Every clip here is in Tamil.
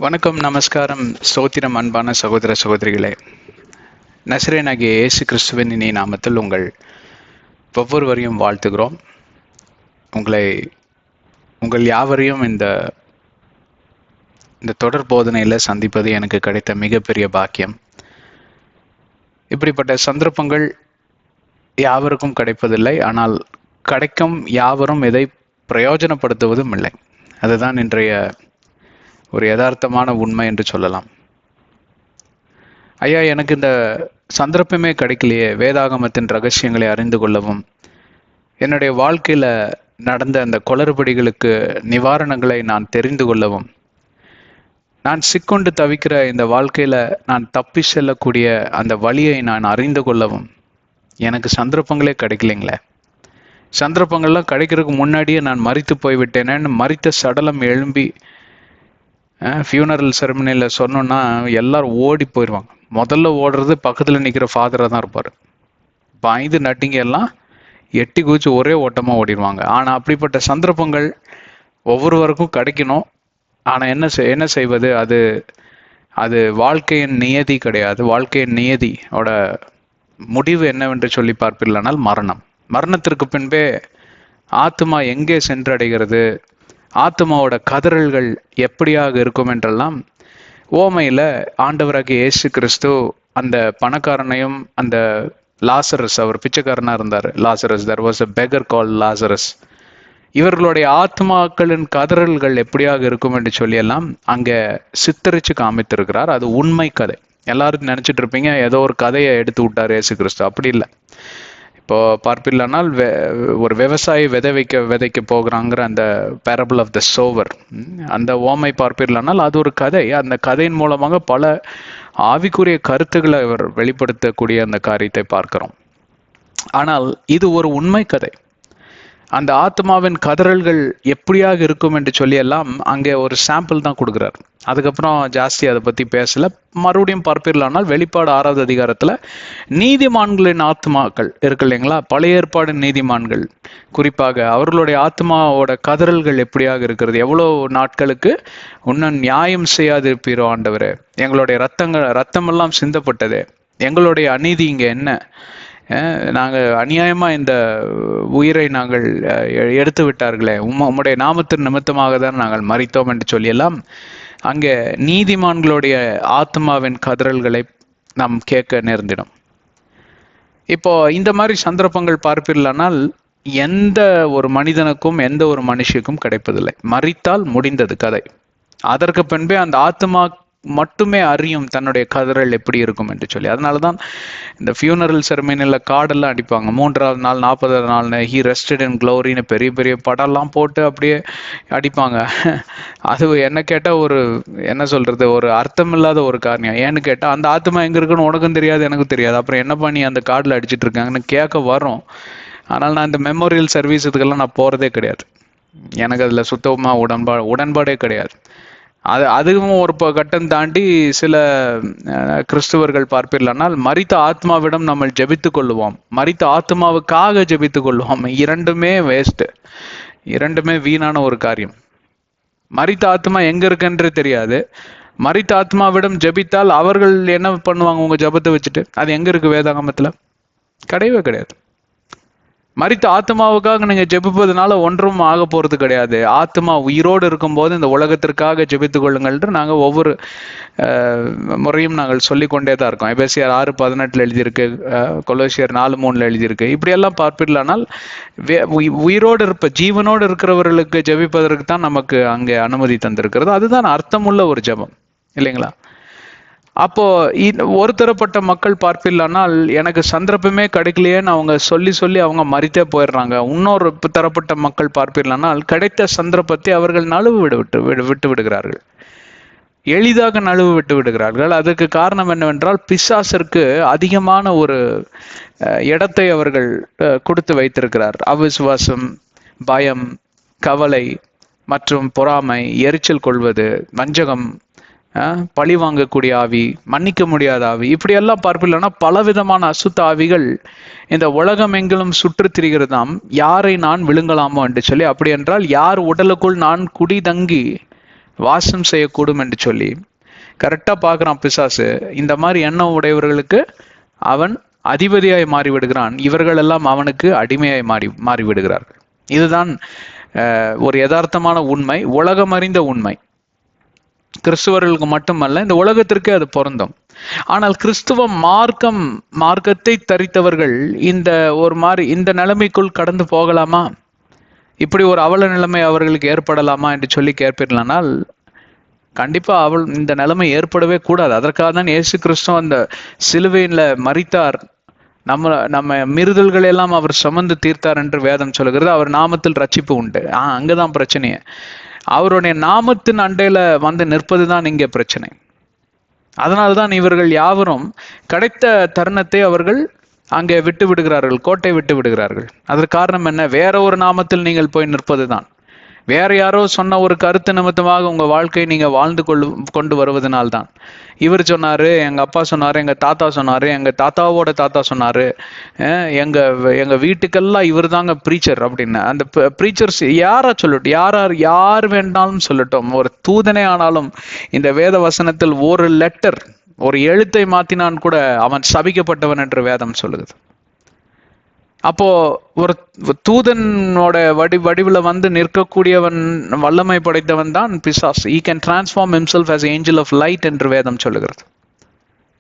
வணக்கம், நமஸ்காரம், ஸ்தோத்திரம். அன்பான சகோதர சகோதரிகளே, நசரேயனாகிய இயேசு கிறிஸ்துவின் இனிய நாமத்தில் உங்கள் ஒவ்வொருவரையும் வாழ்த்துகிறோம். உங்கள் யாவரையும் இந்த தொடர் போதனையில் சந்திப்பது எனக்கு கிடைத்த மிகப்பெரிய பாக்கியம். இப்படிப்பட்ட சந்தர்ப்பங்கள் யாவருக்கும் கிடைப்பதில்லை. ஆனால் கிடைக்கும் யாவரும் இதை பிரயோஜனப்படுத்துவதும் இல்லை. அதுதான் இன்றைய ஒரு யதார்த்தமான உண்மை என்று சொல்லலாம். ஐயா, எனக்கு இந்த சந்தர்ப்பமே கிடைக்கலையே வேதாகமத்தின் ரகசியங்களை அறிந்து கொள்ளவும், என்னுடைய வாழ்க்கையில் நடந்த அந்த குளறுபடிகளுக்கு நிவாரணங்களை நான் தெரிந்து கொள்ளவும், நான் சிக்கொண்டு தவிக்கிற இந்த வாழ்க்கையில் நான் தப்பி செல்லக்கூடிய அந்த வழியை நான் அறிந்து கொள்ளவும் எனக்கு சந்தர்ப்பங்களே கிடைக்கலைங்களே. சந்தர்ப்பங்கள்லாம் கிடைக்கிறதுக்கு முன்னாடியே நான் மரித்து போய்விட்டேனேன்னு மரித்த சடலம் எழும்பி ஃபியூனரல் செரமனியில் சொன்னோன்னா எல்லாரும் ஓடி போயிடுவாங்க. முதல்ல ஓடுறது பக்கத்தில் நிற்கிற ஃபாதராக தான் இருப்பார். பயந்து நட்டிங்க எல்லாம் எட்டி குதிச்சு ஒரே ஓட்டமாக ஓடிடுவாங்க. ஆனால் அப்படிப்பட்ட சந்தர்ப்பங்கள் ஒவ்வொருவருக்கும் கிடைக்கணும். ஆனால் என்ன செய்வது? அது வாழ்க்கையின் நியதி கிடையாது. வாழ்க்கையின் நியதியோட முடிவு என்னவென்று சொல்லி பார்ப்பீர்களானால் மரணத்திற்கு பின்பே ஆத்மா எங்கே சென்றடைகிறது, ஆத்மாவோட கதறல்கள் எப்படியாக இருக்கும் என்றெல்லாம் ஓமையில் ஆண்டவராகிய இயேசு கிறிஸ்து அந்த பணக்காரனையும் அந்த லாசரஸ், அவர் பிச்சைக்காரனாக இருந்தார். Lazarus, there was a beggar called Lazarus. இவர்களுடைய ஆத்மாக்களின் கதறல்கள் எப்படியாக இருக்கும் என்று சொல்லியெல்லாம் அங்கே சித்தரித்து காமித்திருக்கிறார். அது உண்மை கதை. எல்லாரும் நினச்சிட்டு இருப்பீங்க ஏதோ ஒரு கதையை எடுத்து விட்டார் இயேசு கிறிஸ்து. அப்படி இல்லை. இப்போ பார்ப்பில்லானால் ஒரு விவசாயி விதைக்க போகிறாங்கிற அந்த பேரபிள் ஆஃப் த சோவர், அந்த ஓமை பார்ப்பில்லானால் அது ஒரு கதை. அந்த கதையின் மூலமாக பல ஆவிக்குரிய கருத்துக்களை அவர் வெளிப்படுத்தக்கூடிய அந்த காரியத்தை பார்க்கிறோம். ஆனால் இது ஒரு உண்மை கதை. அந்த ஆத்மாவின் கதறல்கள் எப்படியாக இருக்கும் என்று சொல்லியெல்லாம் அங்கே ஒரு சாம்பிள் தான் கொடுக்குறார். அதுக்கப்புறம் ஜாஸ்தி அதை பற்றி பேசலை. மறுபடியும் பார்ப்பீர்களானால் வெளிப்பாடு 6வது அதிகாரத்தில் நீதிமான்களின் ஆத்மாக்கள் இருக்கு இல்லைங்களா, பழைய ஏற்பாடு நீதிமான்கள் குறிப்பாக அவர்களுடைய ஆத்மாவோட கதறல்கள் எப்படியாக இருக்கிறது. எவ்வளோ நாட்களுக்கு இன்னும் நியாயம் செய்யாதிருப்பீரோ ஆண்டவரே, எங்களுடைய ரத்தமெல்லாம் சிந்தப்பட்டதே, எங்களுடைய அநீதி இங்கே என்ன, நாங்கள் அநியாயமாக இந்த உயிரை நாங்கள் எடுத்து விட்டார்களே, உம்முடைய நாமத்தின் நிமித்தமாக தான் நாங்கள் மரித்தோம் என்று சொல்லியெல்லாம் அங்கே நீதிமான்களுடைய ஆத்மாவின் கதறல்களை நாம் கேட்க நேர்ந்திடும். இப்போ இந்த மாதிரி சந்தர்ப்பங்கள் பார்ப்பீர்களானால் எந்த ஒரு மனிதனுக்கும் எந்த ஒரு மனுஷிக்கும் கிடைப்பதில்லை. மரித்தால் முடிந்தது கதை. அதற்கு பின்பே அந்த ஆத்மா மட்டுமே அறியும் தன்னுடைய கதறல் எப்படி இருக்கும் என்று சொல்லி. அதனால தான் இந்த ஃபியூனரல் செரமனியில் கார்டெல்லாம் அடிப்பாங்க. 3வது நாள் 40வது நாள்னு ஹி ரெஸ்டட் இன் க்ளோரின்னு பெரிய பெரிய படம்லாம் போட்டு அப்படியே அடிப்பாங்க. அது என்ன கேட்டால் ஒரு அர்த்தமில்லாத ஒரு காரியம். ஏன்னு கேட்டால் அந்த ஆத்மா எங்கே இருக்குன்னு உனக்கும் தெரியாது, எனக்கும் தெரியாது. அப்புறம் என்ன பண்ணி அந்த கார்டில் அடிச்சிட்டு இருக்காங்கன்னு கேட்க வரும். ஆனால் நான் இந்த மெமோரியல் சர்வீஸ் இதுக்கெல்லாம் நான் போகிறதே கிடையாது. எனக்கு அதில் சுத்தமாக உடன்பாடே கிடையாது. அதுவும் ஒரு கட்டம் தாண்டி சில கிறிஸ்துவர்கள் பார்ப்பீர்களானால் மரித்த ஆத்மாவிடம் நம்ம ஜெபித்து கொள்ளுவோம், மரித்த ஆத்மாவுக்காக ஜெபித்து கொள்வோம். இரண்டுமே வேஸ்ட், இரண்டுமே வீணான ஒரு காரியம். மரித்த ஆத்மா எங்க இருக்குன்னு தெரியாது. மரித்த ஆத்மாவிடம் ஜெபித்தால் அவர்கள் என்ன பண்ணுவாங்க? உங்க ஜெபத்தை வச்சுட்டு அது எங்க இருக்கு வேதாகமத்துல? கிடையவே கிடையாது. மரித்த ஆத்மாவுக்காக நீங்க ஜெபிப்பதுனால ஒன்றும் ஆக போறது கிடையாது. ஆத்மா உயிரோடு இருக்கும்போது இந்த உலகத்திற்காக ஜெபித்து கொள்ளுங்கள் என்று நாங்கள் ஒவ்வொரு முறையும் நாங்கள் சொல்லிக்கொண்டே தான் இருக்கோம். எபேசியர் 6:18 எழுதியிருக்கு, கொலோசியர் 4:3 எழுதியிருக்கு. இப்படியெல்லாம் பார்ப்பீர்களானால் உயிரோடு ஜீவனோடு இருக்கிறவர்களுக்கு ஜெபிப்பதற்கு தான் நமக்கு அங்கே அனுமதி தந்திருக்கிறது. அதுதான் அர்த்தமுள்ள ஒரு ஜெபம் இல்லைங்களா? அப்போ ஒரு தரப்பட்ட மக்கள் பார்ப்பில்லானால் எனக்கு சந்தர்ப்பமே கிடைக்கலையேன்னு அவங்க சொல்லி அவங்க மறித்தே போயிடுறாங்க. இன்னொரு தரப்பட்ட மக்கள் பார்ப்பில்லானால் கிடைத்த சந்தர்ப்பத்தை அவர்கள் நழுவு விட்டு விடுகிறார்கள், எளிதாக நழுவு விட்டு விடுகிறார்கள். அதுக்கு காரணம் என்னவென்றால் பிசாசிற்கு அதிகமான ஒரு இடத்தை அவர்கள் கொடுத்து வைத்திருக்கிறார். அவிசுவாசம், பயம், கவலை மற்றும் பொறாமை, எரிச்சல் கொள்வது, வஞ்சகம், பழி வாங்கக்கூடிய ஆவி, மன்னிக்க முடியாத ஆவி, இப்படியெல்லாம் பார்ப்பில்லைன்னா பலவிதமான அசுத்த ஆவிகள் இந்த உலகம் எங்கிலும் சுற்றி திரிகிறதாம். யாரை நான் விழுங்கலாமோ என்று சொல்லி. அப்படி என்றால் யார் உடலுக்குள் நான் குடி தங்கி வாசம் செய்யக்கூடும் என்று சொல்லி கரெக்டா பார்க்குறான் பிசாசு. இந்த மாதிரி எண்ணம் உடையவர்களுக்கு அவன் அதிபதியாய் மாறிவிடுகிறான், இவர்கள் எல்லாம் அவனுக்கு அடிமையாய் மாறிவிடுகிறார்கள். இதுதான் ஒரு யதார்த்தமான உண்மை, உலகம் அறிந்த உண்மை. கிறிஸ்துவர்களுக்கு மட்டுமல்ல, இந்த உலகத்திற்கே அது பொருந்தும். ஆனால் கிறிஸ்துவ மார்க்கத்தை தரித்தவர்கள் இந்த நிலைமைக்குள் கடந்து போகலாமா, இப்படி ஒரு அவல நிலைமை அவர்களுக்கு ஏற்படலாமா என்று சொல்லி கேட்பீர்களானால் கண்டிப்பா இந்த நிலைமை ஏற்படவே கூடாது. அதற்காக தான் இயேசு கிறிஸ்து அந்த சிலுவையில மரித்தார், நம்ம மீறுதல்களை எல்லாம் அவர் சுமந்து தீர்த்தார் என்று வேதம் சொல்லுகிறது. அவர் நாமத்தில் ரட்சிப்பு உண்டு. அங்கதான் பிரச்சனையே. அவருடைய நாமத்தின் அண்டையில வந்து நிற்பதுதான் இங்கே பிரச்சனை. அதனால்தான் இவர்கள் யாவரும் கிடைத்த தருணத்தை அவர்கள் அங்கே விட்டு விடுகிறார்கள், கோட்டை விட்டு விடுகிறார்கள். அதற்கு காரணம் என்ன? வேற ஒரு நாமத்தில் நீங்கள் போய் நிற்பதுதான். வேற யாரோ சொன்ன ஒரு கருத்து நிமித்தமாக உங்க வாழ்க்கையை நீங்க வாழ்ந்து கொண்டு வருவதனால்தான். இவர் சொன்னாரு, எங்க அப்பா சொன்னாரு, எங்க தாத்தா சொன்னாரு, எங்க தாத்தாவோட தாத்தா சொன்னாரு, எங்க வீட்டுக்கெல்லாம் இவர் தாங்க ப்ரீச்சர் அப்படின்னு. அந்த ப்ரீச்சர்ஸ் யாரா சொல்லட்டும், யார் வேண்டாலும் சொல்லட்டும், ஒரு தூதனே ஆனாலும் இந்த வேத வசனத்தில் ஒரு லெட்டர், ஒரு எழுத்தை மாத்தினான் கூட அவன் சபிக்கப்பட்டவன் என்று வேதம் சொல்லுது. அப்போ ஒரு தூதனோட வடிவுல வந்து நிற்கக்கூடியவன், வல்லமை படைத்தவன் தான் பிசாஸ். he can transform himself as an angel of light என்று வேதம் சொல்லுகிறது.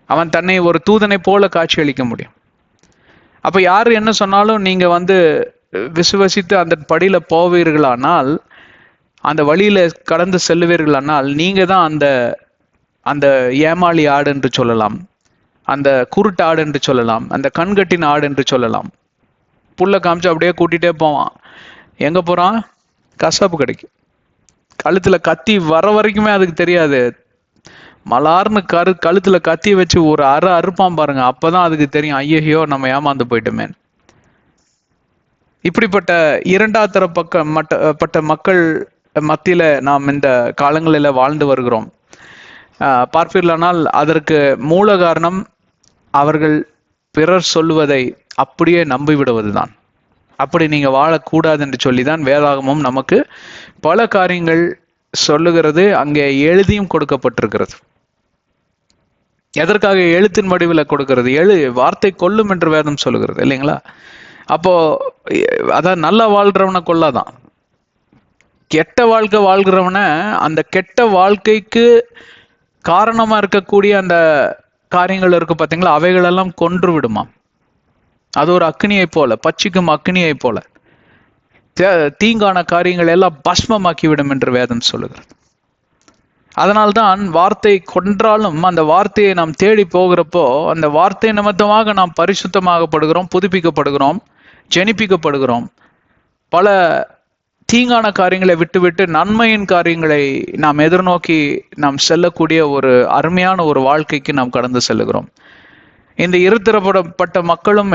அவன் தன்னை ஒரு தூதனை போல காட்சி அளிக்க முடியும். அப்ப யாரு என்ன சொன்னாலும் நீங்க வந்து விசுவசித்து அந்த படியில போவீர்களானால், அந்த வழியில கடந்து செல்லுவீர்களானால், நீங்க தான் அந்த ஏமாளி ஆடு என்று சொல்லலாம், அந்த குருட்டு ஆடு என்று சொல்லலாம், அந்த கண்கட்டின ஆடு என்று சொல்லலாம். புல்ல காமிச்சு அப்படியே கூட்டிகிட்டே போவான். எங்கே போகிறான்? கசாப்பு கடைக்கு. கழுத்தில் கத்தி வர வரைக்குமே அதுக்கு தெரியாது. மலார்னு கழுத்தில் கத்தி வச்சு ஒரு அறுப்பான் பாருங்க, அப்போதான் அதுக்கு தெரியும், ஐயோ நம்ம ஏமாந்து போயிட்டோமே. இப்படிப்பட்ட இரண்டாவது தரப்பட்ட மக்கள் மத்தியில் நாம் இந்த காலங்களில் வாழ்ந்து வருகிறோம். பார்ப்பீர்களானால் அதற்கு மூல காரணம் அவர்கள் பிறர் சொல்லுவதை அப்படியே நம்பிவிடுவதுதான். அப்படி நீங்க வாழக்கூடாது என்று சொல்லிதான் வேதாகமும் நமக்கு பல காரியங்கள் சொல்லுகிறது. அங்கே எழுதியும் கொடுக்கப்பட்டிருக்கிறது. எதற்காக? எழுத்தின் வடிவில் கொடுக்கிறது. வார்த்தை கொல்லும் என்று வேதம் சொல்லுகிறது இல்லைங்களா? அப்போ அதான் நல்ல வாழ்றவனை கொல்லாதான், கெட்ட வாழ்க்கை வாழ்கிறவனை, அந்த கெட்ட வாழ்க்கைக்கு காரணமா இருக்கக்கூடிய அந்த காரியங்கள் இருக்கு பார்த்தீங்களா, அவைகளெல்லாம் கொன்று விடுமா. அது ஒரு அக்னியை போல, பச்சிக்கும் அக்னியை போல தீங்கான காரியங்கள் எல்லாம் பஸ்மமாக்கி விடும் என்று வேதம் சொல்லுகிறது. அதனால்தான் வார்த்தை கொன்றாலும் அந்த வார்த்தையை நாம் தேடி போகிறப்போ அந்த வார்த்தை நிமித்தமாக நாம் பரிசுத்தமாகப்படுகிறோம், புதுப்பிக்கப்படுகிறோம், ஜெனிப்பிக்கப்படுகிறோம். பல தீங்கான காரியங்களை விட்டுவிட்டு நன்மையின் காரியங்களை நாம் எதிர்நோக்கி நாம் செல்லக்கூடிய ஒரு அருமையான ஒரு வாழ்க்கைக்கு நாம் கடந்து செல்லுகிறோம். இந்த இருதரப்பட்ட மக்களும்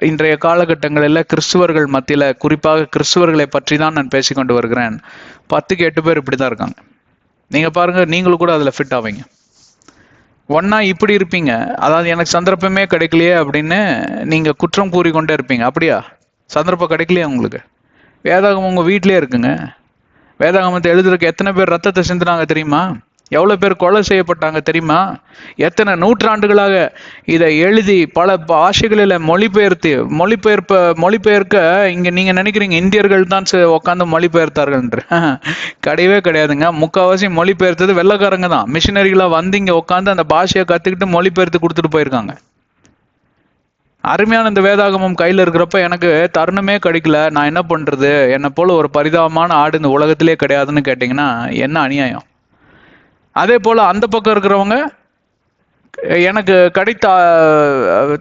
இன்றைய காலகட்டங்களில் கிறிஸ்துவர்கள் மத்தியில, குறிப்பாக கிறிஸ்துவர்களை பற்றி தான் நான் பேசிக்கொண்டு வருகிறேன். 10க்கு 8 பேர் இப்படிதான் இருக்காங்க. நீங்க பாருங்க, நீங்களும் கூட அதுல ஃபிட் ஆவீங்க. ஒன்னா இப்படி இருப்பீங்க, அதாவது எனக்கு சந்தர்ப்பமே கிடைக்கலையே அப்படின்னு நீங்க குற்றம் கூறிக்கொண்டே இருப்பீங்க. அப்படியா? சந்தர்ப்பம் கிடைக்கலையே உங்களுக்கு? வேதாகமம் உங்க வீட்டிலே இருக்குங்க. வேதாகமத்தை எழுதுறதுக்கு எத்தனை பேர் ரத்தத்தை சிந்தினாங்க தெரியுமா? எவ்வளவு பேர் கொலை செய்யப்பட்டாங்க தெரியுமா? எத்தனை நூற்றாண்டுகளாக இதை எழுதி பல பாஷைகளில் மொழிபெயர்க்க இங்க நீங்க நினைக்கிறீங்க இந்தியர்கள் தான் உட்காந்து மொழிபெயர்த்தார்கள் என்று. கிடையவே கிடையாதுங்க. முக்கால்வாசி மொழிபெயர்த்தது வெள்ளைக்காரங்க தான். மிஷினரிகளா வந்து இங்க உட்காந்து அந்த பாஷையை கத்துக்கிட்டு மொழிபெயர்த்து கொடுத்துட்டு போயிருக்காங்க. அருமையான இந்த வேதாகமம் கையில் இருக்கிறப்ப எனக்கு தருணமே கிடைக்கல, நான் என்ன பண்றது, என்னை போல ஒரு பரிதாபமான ஆடு இந்த உலகத்திலே கிடையாதுன்னு கேட்டீங்கன்னா என்ன அநியாயம். அதே போல அந்த பக்கம் இருக்கிறவங்க, எனக்கு கிடைத்த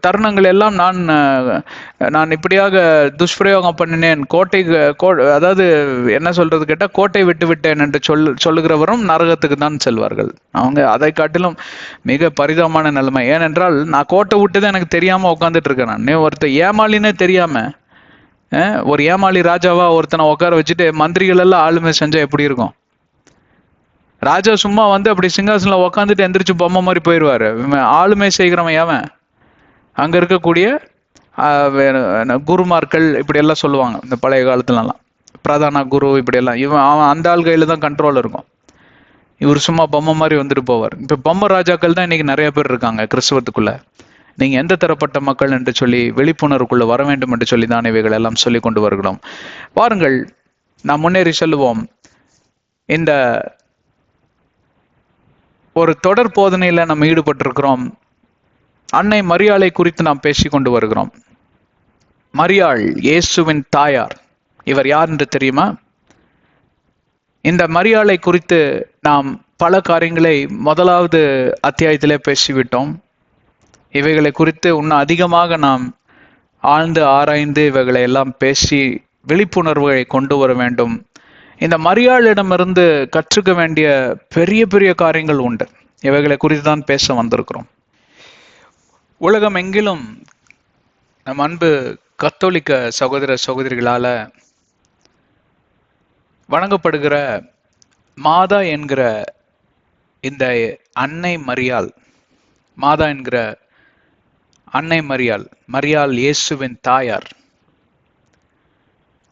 தருணங்கள் எல்லாம் நான் இப்படியாக துஷ்பிரயோகம் பண்ணினேன், அதாவது என்ன சொல்றது கேட்டா கோட்டை விட்டு விட்டேன் என்று சொல்லுகிறவரும் நரகத்துக்கு தான் செல்வார்கள். அவங்க அதை காட்டிலும் மிக பரிதாபமான நிலைமை. ஏனென்றால் நான் கோட்டை விட்டதே எனக்கு தெரியாம உட்காந்துட்டு இருக்கேன். நான் ஒருத்தர் ஏமாளினே தெரியாம, ஒரு ஏமாளி ராஜாவா ஒருத்தனை உட்கார வச்சுட்டு மந்திரிகள் எல்லாம் ஆளுமை செஞ்சா எப்படி இருக்கும்? ராஜா சும்மா வந்து அப்படி சிங்காசனில் உக்காந்துட்டு எந்திரிச்சு பொம்மை மாதிரி போயிடுவாரு. ஆளுமை செய்கிறவன் எவன்? அங்க இருக்கக்கூடிய குருமார்கள் இப்படி எல்லாம் சொல்லுவாங்க இந்த பழைய காலத்துலலாம், பிரதான குரு இப்படி எல்லாம். அவன் அந்த ஆள் கையில தான் கண்ட்ரோல் இருக்கும். இவர் சும்மா பொம்மை மாதிரி வந்துட்டு போவார். இப்ப பொம்மை ராஜாக்கள் தான் இன்னைக்கு நிறைய பேர் இருக்காங்க கிறிஸ்தவத்துக்குள்ள. நீங்க எந்த தரப்பட்ட மக்கள் என்று சொல்லி விழிப்புணர்வுக்குள்ள வர வேண்டும் என்று சொல்லி தான் இவைகள் எல்லாம் சொல்லி கொண்டு வருகிறோம். பாருங்கள், நாம் முன்னேறி செல்லுவோம். இந்த ஒரு தொடர் போதனையில நம்ம ஈடுபட்டிருக்கிறோம். அன்னை மரியாளை குறித்து நாம் பேசி கொண்டு வருகிறோம். மரியாள் இயேசுவின் தாயார். இவர் யார் என்று தெரியுமா? இந்த மரியாளை குறித்து நாம் பல காரியங்களை முதலாவது அத்தியாயத்திலே பேசிவிட்டோம். இவைகளை குறித்து இன்னும் அதிகமாக நாம் ஆழ்ந்து ஆராய்ந்து இவைகளை எல்லாம் பேசி விழிப்புணர்வுகளை கொண்டு வர வேண்டும். இந்த மரியாளிடமிருந்து கற்றுக்க வேண்டிய பெரிய பெரிய காரியங்கள் உண்டு. இவைகளை குறித்து தான் பேச வந்திருக்கிறோம். உலகம் எங்கிலும் நம் அன்பு கத்தோலிக்க சகோதர சகோதரிகளால வணங்கப்படுகிற மாதா என்கிற இந்த அன்னை மரியாள், மாதா என்கிற அன்னை மரியாள், மரியாள் இயேசுவின் தாயார்,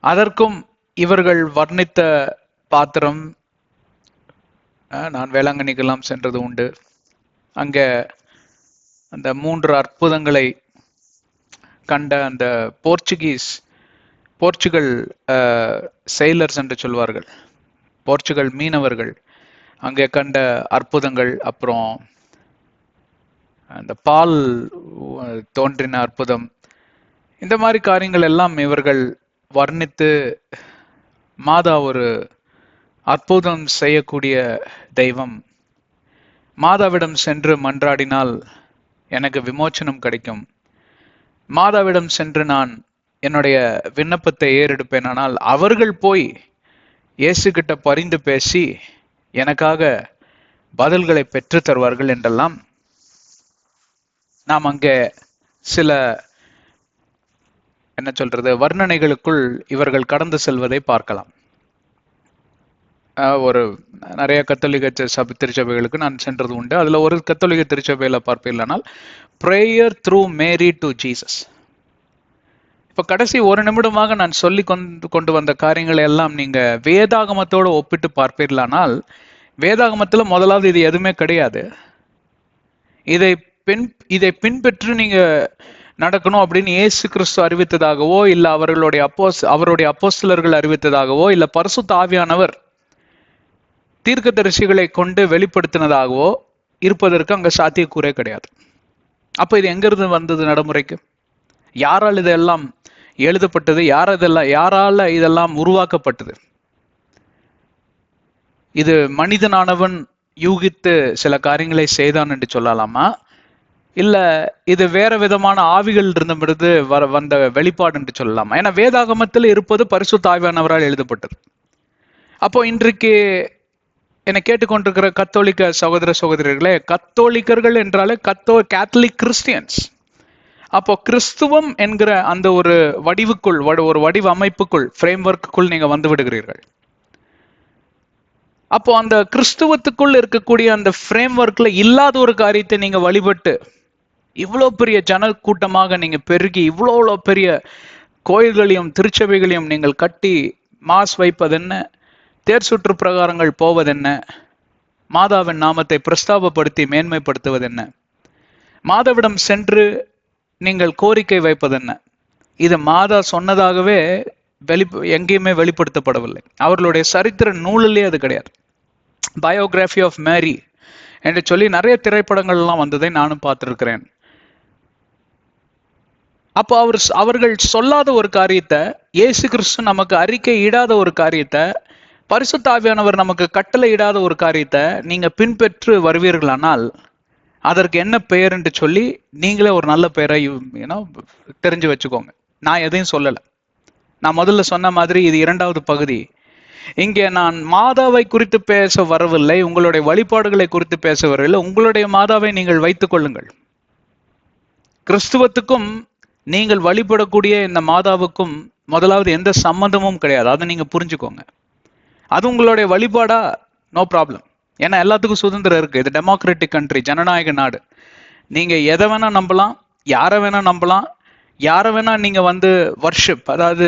அதற்கும் இவர்கள் வர்ணித்த பாத்திரம். நான் வேளாங்கண்ணிக்கெல்லாம் சென்றது உண்டு. அங்க அந்த 3 அற்புதங்களை கண்ட அந்த போர்ச்சுகல் செயலர்ஸ் என்று சொல்வார்கள், போர்ச்சுகல் மீனவர்கள் அங்கே கண்ட அற்புதங்கள், அப்புறம் அந்த பால் தோன்றின அற்புதம், இந்த மாதிரி காரியங்கள் எல்லாம் இவர்கள் வர்ணித்து, மாதா ஒரு அற்புதம் செய்யக்கூடிய தெய்வம், மாதாவிடம் சென்று மன்றாடினால் எனக்கு விமோச்சனம் கிடைக்கும், மாதாவிடம் சென்று நான் என்னுடைய விண்ணப்பத்தை ஏறெடுப்பேன், ஆனால் அவர்கள் போய் இயேசு கிட்ட பரிந்து பேசி எனக்காக பதில்களை பெற்று தருவார்கள் என்றெல்லாம் நாம் அங்கே சில என்ன சொல்றது வர்ணனைகளுக்குள் இவர்கள் கடந்து செல்வதை பார்க்கலாம். ஒரு நிறைய கத்தோலிக்க திருச்சபைகளுக்கு நான் சென்றது உண்டு. அதுல ஒரு கத்தோலிக்க திருச்சபையில பார்ப்பீர்களானால் prayer through Mary to Jesus. இப்ப கடைசி ஒரு நிமிடமாக நான் சொல்லி கொண்டு வந்த காரியங்களை எல்லாம் நீங்க வேதாகமத்தோடு ஒப்பிட்டு பார்ப்பீர்களானால், வேதாகமத்துல முதலாவது இது எதுவுமே கிடையாது. இதை பின்பற்றி நீங்க நடக்கணும் அப்படின்னு இயேசு கிறிஸ்து அறிவித்ததாகவோ, இல்ல அவருடைய அப்போஸ்தலர்கள் அறிவித்ததாகவோ, இல்ல பரிசுத்த ஆவியானவர் தீர்க்கதரிசிகளை கொண்டு வெளிப்படுத்தினதாகவோ இருப்பதற்கு அங்க சாத்தியக்கூறே கிடையாது. அப்ப இது எங்கிருந்து வந்தது நடைமுறைக்கு? யாரால் இதெல்லாம் எழுதப்பட்டது? யாரால இதெல்லாம் உருவாக்கப்பட்டது? இது மனிதனானவன் யூகித்து சில காரியங்களை செய்தான் என்று சொல்லலாமா, இல்ல இது வேற விதமான ஆவிகள் இருந்தபொழுது வந்த வெளிப்பாடு என்று சொல்லலாமா? ஏன்னா வேதாகமத்தில் இருப்பது பரிசுத்த ஆவியானவரால் எழுதப்பட்டது. அப்போ இன்றைக்கு என்னை கேட்டுக்கொண்டிருக்கிற கத்தோலிக்க சகோதர சகோதரிகளே, கத்தோலிக்கர்கள் என்றாலே கேத்தலிக் கிறிஸ்டியன்ஸ். அப்போ கிறிஸ்துவம் என்கிற அந்த ஒரு வடிவுக்குள், ஒரு வடிவ அமைப்புக்குள், ஃப்ரேம் ஒர்க்குள் நீங்க வந்து விடுகிறீர்கள். அப்போ அந்த கிறிஸ்துவத்துக்குள் இருக்கக்கூடிய அந்த ஃப்ரேம் ஒர்க்ல இல்லாத ஒரு காரியத்தை நீங்க வழிபட்டு இவ்வளோ பெரிய ஜன கூட்டமாக நீங்க பெருகி இவ்வளோ பெரிய கோயில்களையும் திருச்சபைகளையும் நீங்கள் கட்டி மாஸ் வைப்பதென்ன, தேர் சுற்று பிரகாரங்கள் போவதென்ன, மாதாவின் நாமத்தை பிரஸ்தாபப்படுத்தி மேன்மைப்படுத்துவதென்ன, மாதாவிடம் சென்று நீங்கள் கோரிக்கை வைப்பதென்ன, இது மாதா சொன்னதாகவே எங்கேயுமே வெளிப்படுத்தப்படவில்லை. அவர்களுடைய சரித்திர நூலிலே அது கிடையாது. பயோகிராஃபி ஆஃப் மேரி என்று சொல்லி நிறைய திரைப்படங்கள்லாம் வந்ததை நானும் பார்த்திருக்கிறேன். அப்போ அவர்கள் சொல்லாத ஒரு காரியத்தை, இயேசு கிறிஸ்து நமக்கு அறிக்கை இடாத ஒரு காரியத்தை, பரிசுத்த ஆவியானவர் நமக்கு கட்டளை இடாத ஒரு காரியத்தை நீங்க பின்பற்று வருவீர்களானால் அதற்கு என்ன பெயர் என்று சொல்லி நீங்களே ஒரு நல்ல பெயரை தெரிஞ்சு வச்சுக்கோங்க. நான் எதையும் சொல்லலை. நான் முதல்ல சொன்ன மாதிரி இது 2வது பகுதி. இங்கே நான் மாதாவை குறித்து பேச வரவில்லை, உங்களுடைய வழிபாடுகளை குறித்து பேச வரவில்லை. உங்களுடைய மாதாவை நீங்கள் வைத்துக் கொள்ளுங்கள். கிறிஸ்துவத்துக்கும் நீங்கள் வழிபடக்கூடிய இந்த மாதாவுக்கும் முதலாவது எந்த சம்பந்தமும் கிடையாது. அதை நீங்க புரிஞ்சுக்கோங்க. அது உங்களுடைய வழிபாடா, நோ ப்ராப்ளம். ஏன்னா எல்லாத்துக்கும் சுதந்திரம் இருக்கு. இது டெமோக்ராட்டிக் கண்ட்ரி, ஜனநாயக நாடு. நீங்க எதை வேணா நம்பலாம், யாரை வேணா நம்பலாம், யாரை வேணா நீங்க வர்ஷிப், அதாவது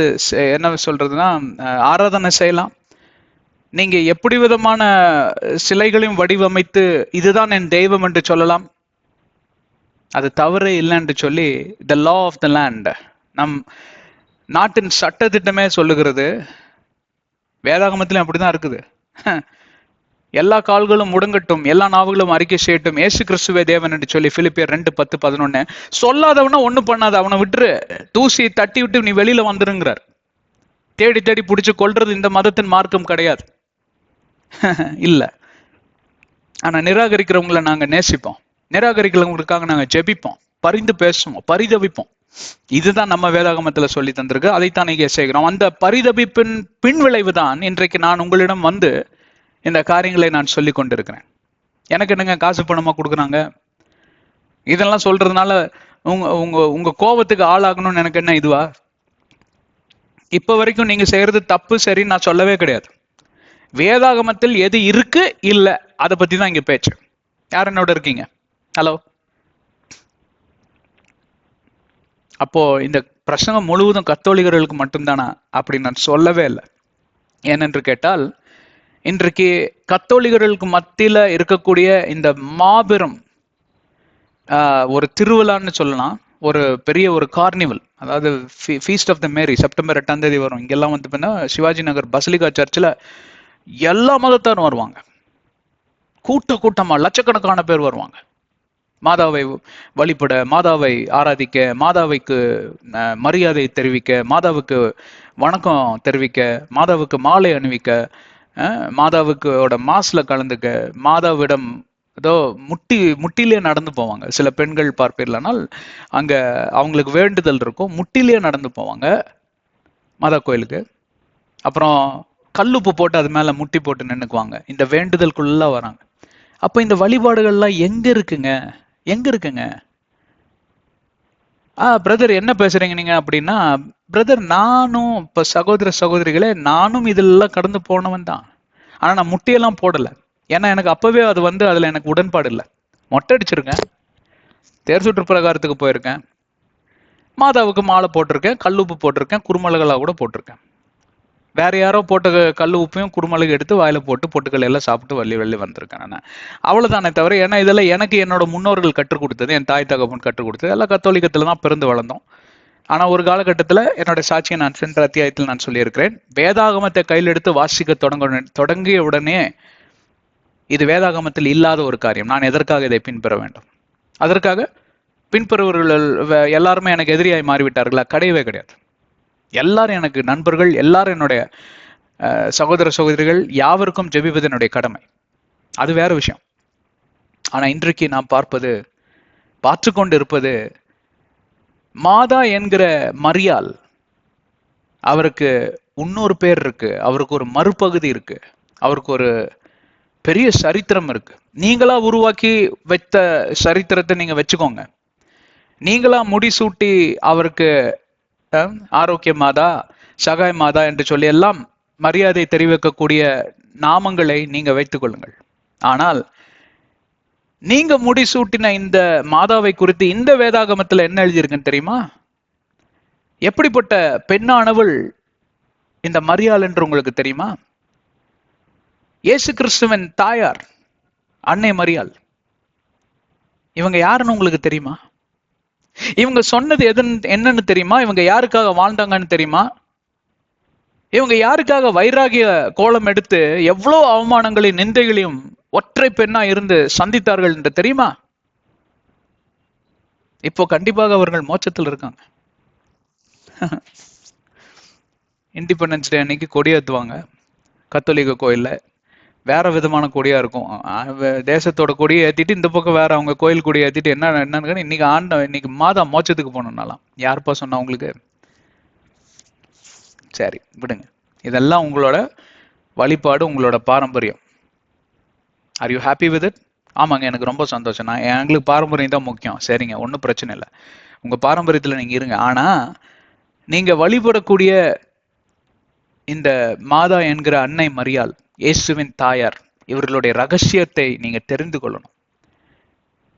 என்ன சொல்றதுன்னா ஆராதனை செய்யலாம். நீங்க எப்படி விதமான சிலைகளையும் வடிவமைத்து இதுதான் என் தெய்வம் என்று சொல்லலாம். அது தவறு இல்லை என்று சொல்லி த லா ஆஃப் த லேண்ட், நம் நாட்டின் சட்ட திட்டமே சொல்லுகிறது. வேதாகமத்திலும் அப்படிதான் இருக்குது. எல்லா கால்களும் முடங்கட்டும், எல்லா நாவுகளும் அறிக்கை செய்யட்டும், ஏசு கிறிஸ்துவே தேவன் என்று சொல்லி பிலிப்பியர் 2:10-11. சொல்லாதவனா ஒண்ணும் பண்ணாத, அவனை விட்டுரு, தூசி தட்டி விட்டு நீ வெளியில வந்துருங்கிறார். தேடி தேடி பிடிச்சு கொள்றது இந்த மதத்தின் மார்க்கம் கிடையாது. இல்ல. ஆனா நிராகரிக்கிறவங்களை நாங்க நேசிப்போம், நிராகரிக்கிறவங்களுக்காக நாங்க ஜெபிப்போம், பரிந்து பேசுவோம், பரிதவிப்போம். இதுதான் நம்ம வேதாகமத்துல சொல்லி தந்திருக்கு. அதைத்தான் நீங்க செய்கிறோம். அந்த பரிதபிப்பின் பின் விளைவு தான் இன்றைக்கு நான் உங்களிடம் வந்து இந்த காரியங்களை நான் சொல்லி கொண்டிருக்கிறேன். எனக்கு என்னங்க காசு பணமா கொடுக்குறாங்க? இதெல்லாம் சொல்றதுனால உங்க உங்க உங்க கோபத்துக்கு ஆளாகணும்னு எனக்கு என்ன இதுவா? இப்ப வரைக்கும் நீங்க செய்யறது தப்பு சரின்னு நான் சொல்லவே கிடையாது. வேதாகமத்தில் எது இருக்கு இல்ல அதை பத்தி தான் இங்க பேச்சு. யார் என்னோட இருக்கீங்க? ஹலோ. அப்போ இந்த பிரசங்கம் முழுவதும் கத்தோலிகர்களுக்கு மட்டும்தானா? அப்படி நான் சொல்லவே இல்லை. ஏனென்று கேட்டால், இன்றைக்கு கத்தோலிகர்களுக்கு மத்தியில இருக்கக்கூடிய இந்த மாபெரும் ஒரு திருவிழான்னு சொல்லலாம், ஒரு பெரிய ஒரு கார்னிவல், அதாவது feast of the Mary, September 8ஆம் தேதி வரும். இங்கெல்லாம் வந்து பார்த்தீங்கன்னா சிவாஜி நகர் பசிலிகா சர்ச்சில் எல்லா மதத்தாரும் வருவாங்க. கூட்டமா லட்சக்கணக்கான பேர் வருவாங்க. மாதாவை வழிபட, மாதாவை ஆராதிக்க, மாதாவைக்கு மரியாதை தெரிவிக்க, மாதாவுக்கு வணக்கம் தெரிவிக்க, மாதாவுக்கு மாலை அணிவிக்க, மாதாவுக்கோட மாஸ்ல கலந்துக்க, மாதாவிடம் ஏதோ முட்டிலே நடந்து போவாங்க. சில பெண்கள் பார்ப்பீர்களானால் அங்க அவங்களுக்கு வேண்டுதல் இருக்கும், முட்டிலே நடந்து போவாங்க மாதா கோயிலுக்கு. அப்புறம் கல்லுப்பு போட்டு அது மேல முட்டி போட்டு நின்னுக்குவாங்க. இந்த வேண்டுதலுக்குள்ள வராங்க. அப்ப இந்த வழிபாடுகள்லாம் எங்க இருக்குங்க? எங்க இருக்குங்க? பிரதர் என்ன பேசுறீங்க நீங்க அப்படின்னா, பிரதர் நானும் இப்ப சகோதர சகோதரிகளே, நானும் இதெல்லாம் கடந்து போனவன் தான். ஆனா நான் முட்டியெல்லாம் போடல. ஏன்னா எனக்கு அப்பவே அது வந்து அதுல எனக்கு உடன்பாடு இல்லை. மொட்டை அடிச்சிருக்கேன், தேர் சுற்று பிரகாரத்துக்கு போயிருக்கேன், மாதாவுக்கு மாலை போட்டிருக்கேன், கல்லுப்பு போட்டிருக்கேன், குருமலகளா கூட போட்டிருக்கேன். வேற யாரோ போட்ட கல் உப்பையும் குருமலுக்கு எடுத்து வாயில போட்டு பொட்டுக்கள் எல்லாம் சாப்பிட்டு வள்ளி வந்திருக்கேன் நான். அவ்வளவுதானே தவிர, ஏன்னா இதெல்லாம் எனக்கு என்னோட முன்னோர்கள் கற்றுக் கொடுத்தது, என் தாய் தகப்பன் கற்றுக் கொடுத்தது. எல்லாம் கத்தோலிக்கத்துல தான் பிறந்து வளர்ந்தோம். ஆனா ஒரு காலகட்டத்துல என்னோட சாட்சியை நான் சென்ற அத்தியாயத்தில் நான் சொல்லியிருக்கிறேன். வேதாகமத்தை கையில் எடுத்து வாசிக்க தொடங்கிய உடனே இது வேதாகமத்தில் இல்லாத ஒரு காரியம், நான் எதற்காக இதை பின்பற்ற வேண்டும்? அதற்காக பின்பற்றுபவர்கள் எல்லாருமே எனக்கு எதிரியாய் மாறிவிட்டார்களா? கிடையவே கிடையாது. எல்லாரும் எனக்கு நண்பர்கள், எல்லாரும் என்னுடைய சகோதர சகோதரிகள். யாவருக்கும் ஜெபிப்பது என்னுடைய கடமை, அது வேற விஷயம். ஆனா இன்றைக்கு நாம் பார்த்து கொண்டு இருப்பது, மாதா என்கிற மரியாள், அவருக்கு இன்னொரு பேர் இருக்கு, அவருக்கு ஒரு மறுபகுதி இருக்கு, அவருக்கு ஒரு பெரிய சரித்திரம் இருக்கு. நீங்களா உருவாக்கி வைத்த சரித்திரத்தை நீங்க வச்சுக்கோங்க. நீங்களா முடிசூட்டி அவருக்கு ஆரோக்கிய மாதா, சகாய் மாதா என்று சொல்லி எல்லாம் மரியாதை தெரிவிக்கக்கூடிய நாமங்களை நீங்க வைத்துக் கொள்ளுங்கள். ஆனால் நீங்க முடிசூட்டின இந்த மாதாவை குறித்து இந்த வேதாகமத்துல என்ன எழுதியிருக்குன்னு தெரியுமா? எப்படிப்பட்ட பெண்ணானவள் இந்த மரியாள் என்று உங்களுக்கு தெரியுமா? இயேசு கிறிஸ்துவின் தாயார் அன்னை மரியாள். இவங்க யாருன்னு உங்களுக்கு தெரியுமா? இவங்க சொன்னது என்னன்னு தெரியுமா? இவங்க யாருக்காக வாழ்ந்தாங்கன்னு தெரியுமா? இவங்க யாருக்காக வைராகிய கோலம் எடுத்து எவ்வளவு அவமானங்களையும் நிந்தைகளையும் ஒற்றை பெண்ணா இருந்து சந்தித்தார்கள் என்று தெரியுமா? இப்போ கண்டிப்பாக அவர்கள் மோட்சத்தில் இருக்காங்க. இண்டிபெண்டன்ஸ் டே அன்னைக்கு கொடியேற்றுவாங்க கத்தோலிக்க கோயில்ல. வேற விதமான கொடியா இருக்கும். தேசத்தோட கொடியை ஏத்திட்டு இந்த பக்கம் வேற அவங்க கோயில் கொடியை ஏத்திட்டு என்னன்னு இன்னைக்கு மாதா மோட்சத்துக்கு போகணும்னாலாம் யாருப்பா சொன்னா உங்களுக்கு? சரி விடுங்க, இதெல்லாம் உங்களோட வழிபாடு, உங்களோட பாரம்பரியம். Are you happy with it? ஆமாங்க, எனக்கு ரொம்ப சந்தோஷம். எங்களுக்கு பாரம்பரியம் தான் முக்கியம். சரிங்க, ஒன்றும் பிரச்சனை இல்லை, உங்க பாரம்பரியத்துல நீங்க இருங்க. ஆனா நீங்க வழிபடக்கூடிய இந்த மாதா என்கிற அன்னை மரியாள், இயேசுவின் தாயார், இவர்களுடைய ரகசியத்தை நீங்க தெரிந்து கொள்ளணும்.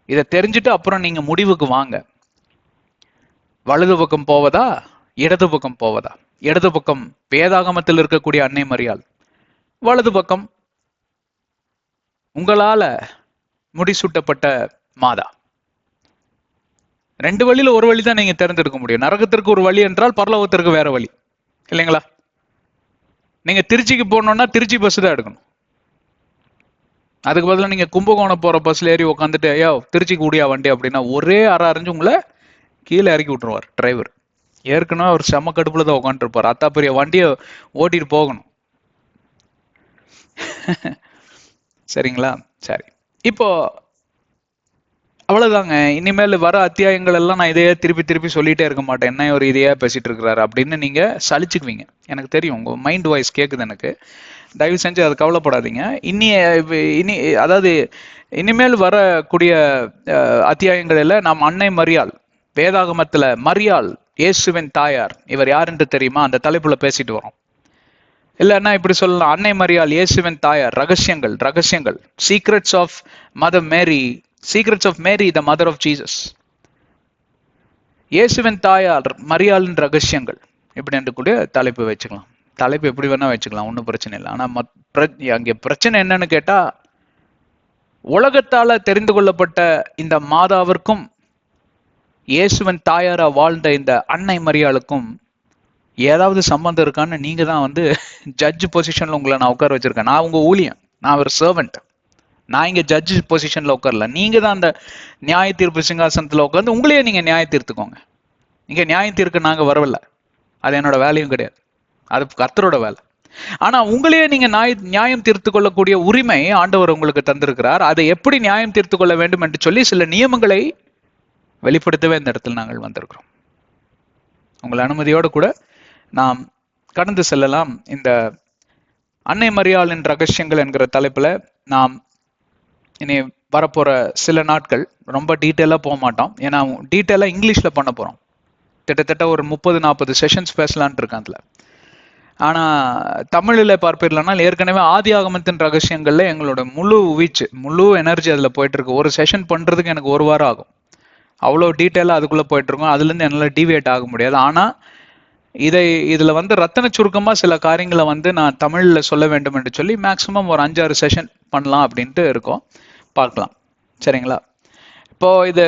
இதை தெரிஞ்சுட்டு அப்புறம் நீங்க முடிவுக்கு வாங்க. வலது பக்கம் போவதா, இடது பக்கம் போவதா? இடது பக்கம் வேதாகமத்தில் இருக்கக்கூடிய அன்னை மரியாள், வலது பக்கம் உங்களால முடிசூட்டப்பட்ட மாதா. ரெண்டு வழியில ஒரு வழி தான் நீங்க தேர்ந்தெடுக்க முடியும். நரகத்திற்கு ஒரு வழி என்றால் பரலோகத்திற்கு வேற வழி இல்லைங்களா? நீங்க திருச்சிக்கு போகணும்னா திருச்சி பஸ் தான் எடுக்கணும். அதுக்கு பதிலாக நீங்க கும்பகோணம் போற பஸ்ல ஏறி உட்காந்துட்டு ஐயோ திருச்சிக்கு கூடியா வண்டி அப்படின்னா ஒரே அரை அரைஞ்சு உங்களை கீழே இறக்கி விட்டுருவார் டிரைவர். ஏற்கனவே அவர் செம்ம கடுப்புல தான் உட்காந்துருப்பார். அத்தா பெரிய வண்டியை ஓட்டிட்டு போகணும். சரிங்களா? சரி, இப்போ அவ்வளவுதாங்க. இனிமேல் வர அத்தியாயங்கள் எல்லாம் நான் இதையே திருப்பி திருப்பி சொல்லிட்டே இருக்க மாட்டேன். என்ன ஒரு இதையா பேசிட்டு இருக்கிறாரு அப்படின்னு நீங்க சலிச்சுக்குவீங்க. எனக்கு தெரியும், உங்க மைண்ட் வாய்ஸ் கேக்குது எனக்கு. தயவு செஞ்சு அது கவலைப்படாதீங்க. இனி அதாவது இனிமேல் வரக்கூடிய அத்தியாயங்களில் நாம் அன்னை மரியாள், வேதாகமத்துல மரியாள் இயேசுவின் தாயார், இவர் யார் என்று தெரியுமா? அந்த தலைப்புல பேசிட்டு வரோம். இல்லைன்னா இப்படி சொல்லலாம், அன்னை மரியாள் இயேசுவின் தாயார், ரகசியங்கள், secrets of mother Mary, secrets of Mary the mother of Jesus. இயேசுவின் தாயார் மரியாளின் ரகசியங்கள் இப்படி என்று கூட தலைப்பு வச்சுக்கலாம். தலைப்பு எப்படி வேணா வச்சுக்கலாம், ஒன்றும் பிரச்சனை இல்லை. ஆனா அங்கே பிரச்சனை என்னன்னு கேட்டா, உலகத்தால தெரிந்து கொள்ளப்பட்ட இந்த மாதாவிற்கும் இயேசுவின் தாயாரா வாழ்ந்த இந்த அன்னை மரியாளுக்கும் ஏதாவது சம்பந்தம் இருக்கான்னு நீங்க தான் வந்து ஜட்ஜ் பொசிஷன்ல உங்களை நான் உட்கார வச்சிருக்கேன். நான் உங்க ஊழியன், நான் ஒரு சர்வெண்ட். நான் இங்க ஜட்ஜ் பொசிஷன்ல உட்காரல. நீங்க தான் அந்த நியாய தீர்ப்பு சிங்காசனத்துல உட்கார்ந்து உங்களையே நீங்க நியாயம் தீர்த்துக்கோங்க. இங்க நியாயம் தீர்க்க நாங்க வரவில்லை, அது என்னோட வேலையும் கிடையாது, அது கர்த்தரோட வேலை. ஆனா உங்களையே நீங்க நியாயம் தீர்த்து கொள்ளக்கூடிய உரிமை ஆண்டவர் உங்களுக்கு தந்திருக்கிறார். அதை எப்படி நியாயம் தீர்த்து கொள்ள வேண்டும் என்று சொல்லி சில நியமங்களை வெளிப்படுத்தவே இந்த இடத்துல நாங்கள் வந்திருக்கிறோம். உங்கள் அனுமதியோடு கூட நாம் கடந்து செல்லலாம். இந்த அன்னை மரியாளின் ரகசியங்கள் என்கிற தலைப்புல நாம் இனி வரப்போற சில நாட்கள் ரொம்ப டீட்டெயிலா போக மாட்டோம். ஏன்னா டீட்டெயிலா இங்கிலீஷ்ல பண்ண போறோம். கிட்டத்தட்ட ஒரு 30-40 செஷன்ஸ் பேசலான் இருக்கேன் அதுல. ஆனா தமிழில் பார்ப்பீர்களானால் ஏற்கனவே ஆதி ஆகமத்தின் ரகசியங்கள்ல எங்களோட முழு எனர்ஜி அதுல போயிட்டு இருக்கு. ஒரு செஷன் பண்றதுக்கு எனக்கு 1 வாரம் ஆகும். அவ்வளோ டீட்டெயிலாக அதுக்குள்ள போயிட்டு இருக்கோம். அதுல இருந்து என்னால டிவியேட் ஆக முடியாது. ஆனா இதுல வந்து ரத்தன சுருக்கமா சில காரியங்களை வந்து நான் தமிழ்ல சொல்ல வேண்டும் என்று சொல்லி மேக்சிமம் ஒரு 5-6 செஷன் பண்ணலாம் அப்படின்ட்டு இருக்கோம். பார்க்கலாம், சரிங்களா? இப்போ இது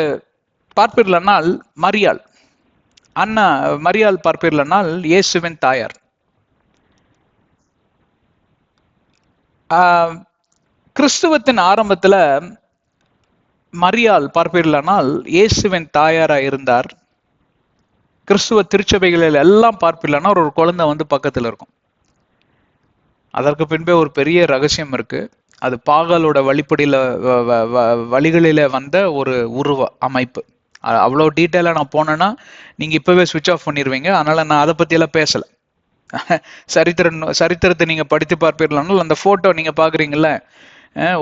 பார்ப்பீர்களானால் மரியாள், அண்ணா மரியாள் பார்ப்பீர்களானால் இயேசுவின் தாயார். கிறிஸ்துவத்தின் ஆரம்பத்துல மரியாள் பார்ப்பீர்களானால் இயேசுவின் தாயாரா இருந்தார். கிறிஸ்துவ திருச்சபைகளில் எல்லாம் பார்ப்பீர்களானால் ஒரு குழந்தை வந்து பக்கத்துல இருக்கும். அதற்கு பின்பே ஒரு பெரிய ரகசியம் இருக்கு. அது பாகாலோட வழிகளில வந்த ஒரு உருவ அமைப்பு. அவ்வளோ டீட்டெயிலா நான் போனேன்னா நீங்க இப்பவே சுவிட்ச் ஆஃப் பண்ணிடுவீங்க. அதனால நான் அதை பத்தி எல்லாம் பேசல. சரித்திரத்தை நீங்க படித்து பார்ப்பீர்களானால் அந்த போட்டோ நீங்க பாக்குறீங்கல்ல,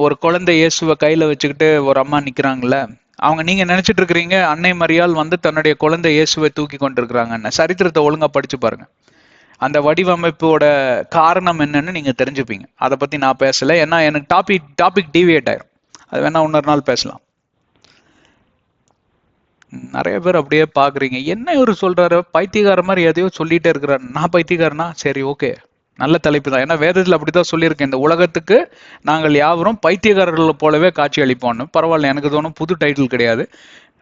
ஒரு குழந்தை இயேசுவை கையில வச்சுக்கிட்டு ஒரு அம்மா நிக்கிறாங்கல்ல, அவங்க நீங்க நினைச்சிட்டு இருக்கிறீங்க அன்னை மரியாள் வந்து தன்னுடைய குழந்தை இயேசுவை தூக்கி கொண்டிருக்கிறாங்கன்னு. சரித்திரத்தை ஒழுங்கா படிச்சு பாருங்க. அந்த வடிவமைப்போட காரணம் என்னன்னு நீங்க தெரிஞ்சுப்பீங்க. அதை பத்தி நான் பேசல, ஏன்னா எனக்கு டாபிக் டிவியேட் ஆயிரும். அது வேணா இன்னொரு நாள் பேசலாம். நிறைய பேர் அப்படியே பாக்குறீங்க, என்ன இவரு சொல்றாரு பைத்தியக்கார மாதிரி எதையோ சொல்லிட்டே இருக்கிறாரு. நான் பைத்தியக்காரனா? சரி, ஓகே, நல்ல தலைப்பு தான். ஏன்னா வேதத்துல அப்படித்தான் சொல்லியிருக்கேன், இந்த உலகத்துக்கு நாங்கள் யாவரும் பைத்தியக்காரர்கள் போலவே காட்சி அளிப்போம்னு. பரவாயில்ல, எனக்கு தோணும் புது டைட்டில் கிடையாது,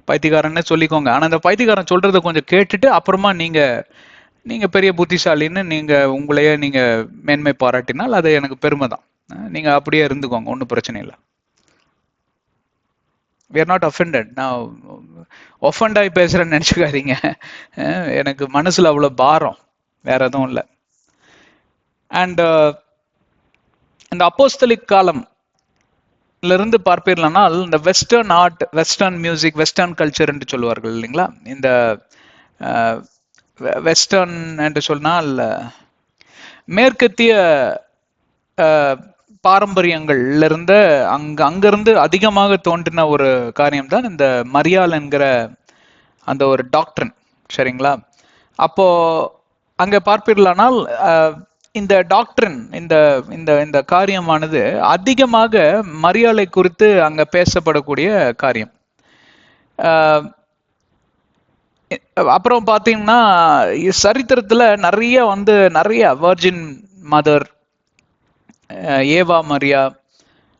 பைத்தியக்காரன்னே சொல்லிக்கோங்க. ஆனா இந்த பைத்தியக்காரன் சொல்றதை கொஞ்சம் கேட்டுட்டு அப்புறமா நீங்க பெரிய புத்திசாலின்னு நீங்க உங்களையே நீங்க மேன்மை பாராட்டினால் அது எனக்கு பெருமை தான். நீங்க அப்படியே இருந்துக்கோங்க, ஒன்றும் பிரச்சனை இல்லை. we are not offended. நான் ஒஃபண்ட் ஆகி பேசுறேன்னு நினைச்சுக்காதீங்க. எனக்கு மனசுல அவ்வளவு பாரம், வேற எதுவும் இல்லை. அண்ட் இந்த அப்போஸ்தலிக் காலம் இருந்து பார்ப்பீர்களானால் இந்த western art, western music, western culture என்று சொல்லுவார்கள் இல்லைங்களா. இந்த வெஸ்டர்ன் என்று சொன்னால் மேற்கத்திய பாரம்பரியங்கள்ல இருந்த அங்கிருந்து அதிகமாக தோன்றின ஒரு காரியம் தான் இந்த மரியாள் என்கிற அந்த ஒரு டாக்டரின், சரிங்களா. அப்போ அங்க பார்ப்பீர்களானால் இந்த டாக்டரின், இந்த காரியமானது அதிகமாக மரியாளை குறித்து அங்க பேசப்படக்கூடிய காரியம். அப்புறம் பாத்தீங்கன்னா சரித்திரத்துல நிறைய வர்ஜின் மதர், ஏவா மரியா,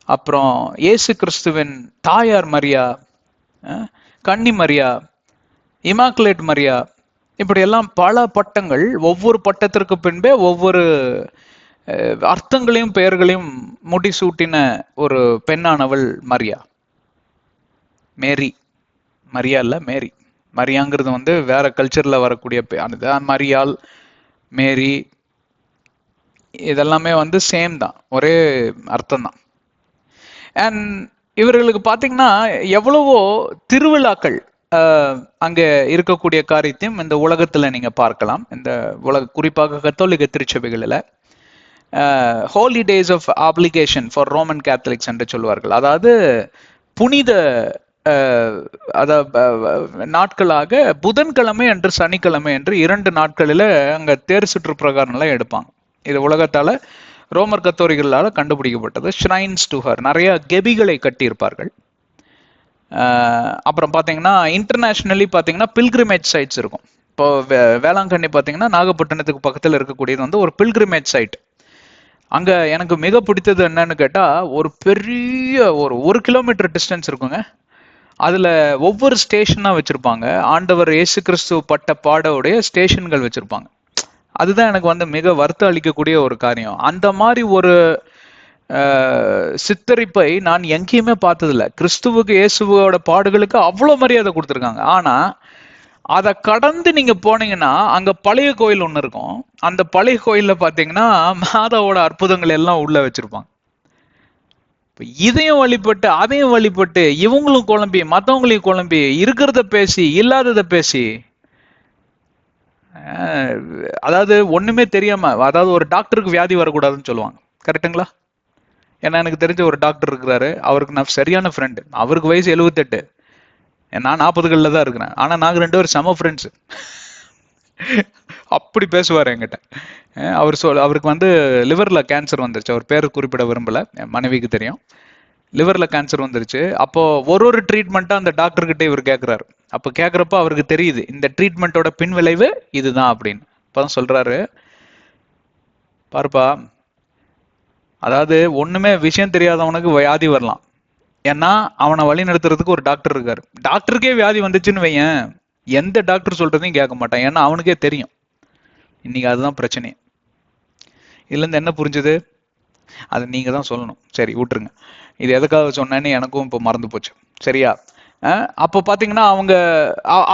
அப்புறம் இயேசு கிறிஸ்துவின் தாயார் மரியா, கன்னி மரியா, இமாக்குலேட் மரியா, இப்படி எல்லாம் பல பட்டங்கள். ஒவ்வொரு பட்டத்திற்கு பின்பே ஒவ்வொரு அர்த்தங்களையும் பெயர்களையும் முடிசூட்டின ஒரு பெண்ணானவள் மரியா. மேரி, மரியா இல்ல மேரி. மரியாங்கிறது வந்து வேற கல்ச்சர்ல வரக்கூடிய மரியாள், மேரி, இதெல்லாமே வந்து சேம் தான், ஒரே அர்த்தம் தான். அண்ட் இவர்களுக்கு பாத்தீங்கன்னா எவ்வளவோ திருவிழாக்கள் அங்க இருக்கக்கூடிய காரியத்தையும் இந்த உலகத்துல நீங்க பார்க்கலாம். இந்த குறிப்பாக கத்தோலிக்க திருச்சபைகளில் holy days of application for Roman Catholics என்று சொல்வார்கள். அதாவது புனித நாட்களாக புதன்கிழமை என்று சனிக்கிழமை என்று 2 நாட்களில் அங்க தேர் சுற்று பிரகாரம்லாம் எடுப்பாங்க. இது உலகத்தால ரோமர் கத்தோலிக்கர்களால் கண்டுபிடிக்கப்பட்டது. ஷ்ரைன்ஸ் டு ஹர், நிறைய கெபிகளை கட்டியிருப்பார்கள். அப்புறம் பார்த்தீங்கன்னா இன்டர்நேஷ்னலி பார்த்தீங்கன்னா பில்கிரிமேஜ் சைட்ஸ் இருக்கும். இப்போ வேளாங்கண்ணி பார்த்தீங்கன்னா நாகப்பட்டினத்துக்கு பக்கத்தில் இருக்கக்கூடியது வந்து ஒரு பில்கிரிமேஜ் சைட். அங்கே எனக்கு மிக பிடித்தது என்னன்னு கேட்டால், ஒரு பெரிய ஒரு கிலோமீட்டர் டிஸ்டன்ஸ் இருக்குங்க. அதில் ஒவ்வொரு ஸ்டேஷனாக வச்சுருப்பாங்க. ஆண்டவர் இயேசு கிறிஸ்து பட்ட பாடவுடைய ஸ்டேஷன்கள் வச்சுருப்பாங்க. அதுதான் எனக்கு வந்து மிக வருத்தம் அளிக்கக்கூடிய ஒரு காரியம். அந்த மாதிரி ஒரு சித்தரிப்பை நான் எங்கேயுமே பார்த்ததில்ல. கிறிஸ்துவுக்கு இயேசுவோட பாடுகளுக்கு அவ்வளோ மரியாதை கொடுத்துருக்காங்க. ஆனால் அதை கடந்து நீங்க போனீங்கன்னா அங்க பழைய கோயில் ஒன்று இருக்கும். அந்த பழைய கோயில்ல பாத்தீங்கன்னா மாதாவோட அற்புதங்கள் எல்லாம் உள்ள வச்சிருப்பாங்க. இதையும் வழிபட்டு அதையும் வழிபட்டு இவங்களும் குழம்பி மற்றவங்களையும் குழம்பி இருக்கிறத பேசி இல்லாததை பேசி, அதாவது ஒண்ணுமே தெரியாம, அதாவது ஒரு டாக்டருக்கு வியாதி வரக்கூடாதுன்னு சொல்லுவாங்க. கரெக்டுங்களா? ஏன்னா எனக்கு தெரிஞ்ச ஒரு டாக்டர் இருக்கிறாரு. அவருக்கு நான் சரியான ஃப்ரெண்டு. அவருக்கு வயசு 78, நான் 40களில் தான் இருக்கிறேன். ஆனால் நாங்கள் 2 பேரும் செம ஃப்ரெண்ட்ஸு. அப்படி பேசுவார் என்கிட்ட. அவருக்கு வந்து லிவரில் கேன்சர் வந்துருச்சு. அவர் பேர் குறிப்பிட விரும்பலை, என் மனைவிக்கு தெரியும். லிவரில் கேன்சர் வந்துருச்சு. அப்போது ஒரு ட்ரீட்மெண்ட்டாக அந்த டாக்டர்கிட்ட இவர் கேட்குறாரு. அப்போ கேட்குறப்ப அவருக்கு தெரியுது இந்த ட்ரீட்மெண்ட்டோட பின்விளைவு இதுதான் அப்படின்னு. இப்போ தான் சொல்கிறாரு, பாருப்பா, அதாவது ஒன்றுமே விஷயம் தெரியாதவனுக்கு வியாதி வரலாம். ஏன்னா அவனை வழி நடத்துறதுக்கு ஒரு டாக்டர் இருக்காரு. டாக்டருக்கே வியாதி வந்துச்சுன்னு வையன், எந்த டாக்டர் சொல்றதையும் கேட்க மாட்டான். ஏன்னா அவனுக்கே தெரியும். இன்னைக்கு அதுதான் பிரச்சனை. இதுல இருந்து என்ன புரிஞ்சுது? அது நீங்க தான் சொல்லணும். சரி விட்டுருங்க. இது எதுக்காக சொன்னேன்னு எனக்கும் இப்போ மறந்து போச்சு. சரியா? அப்போ பாத்தீங்கன்னா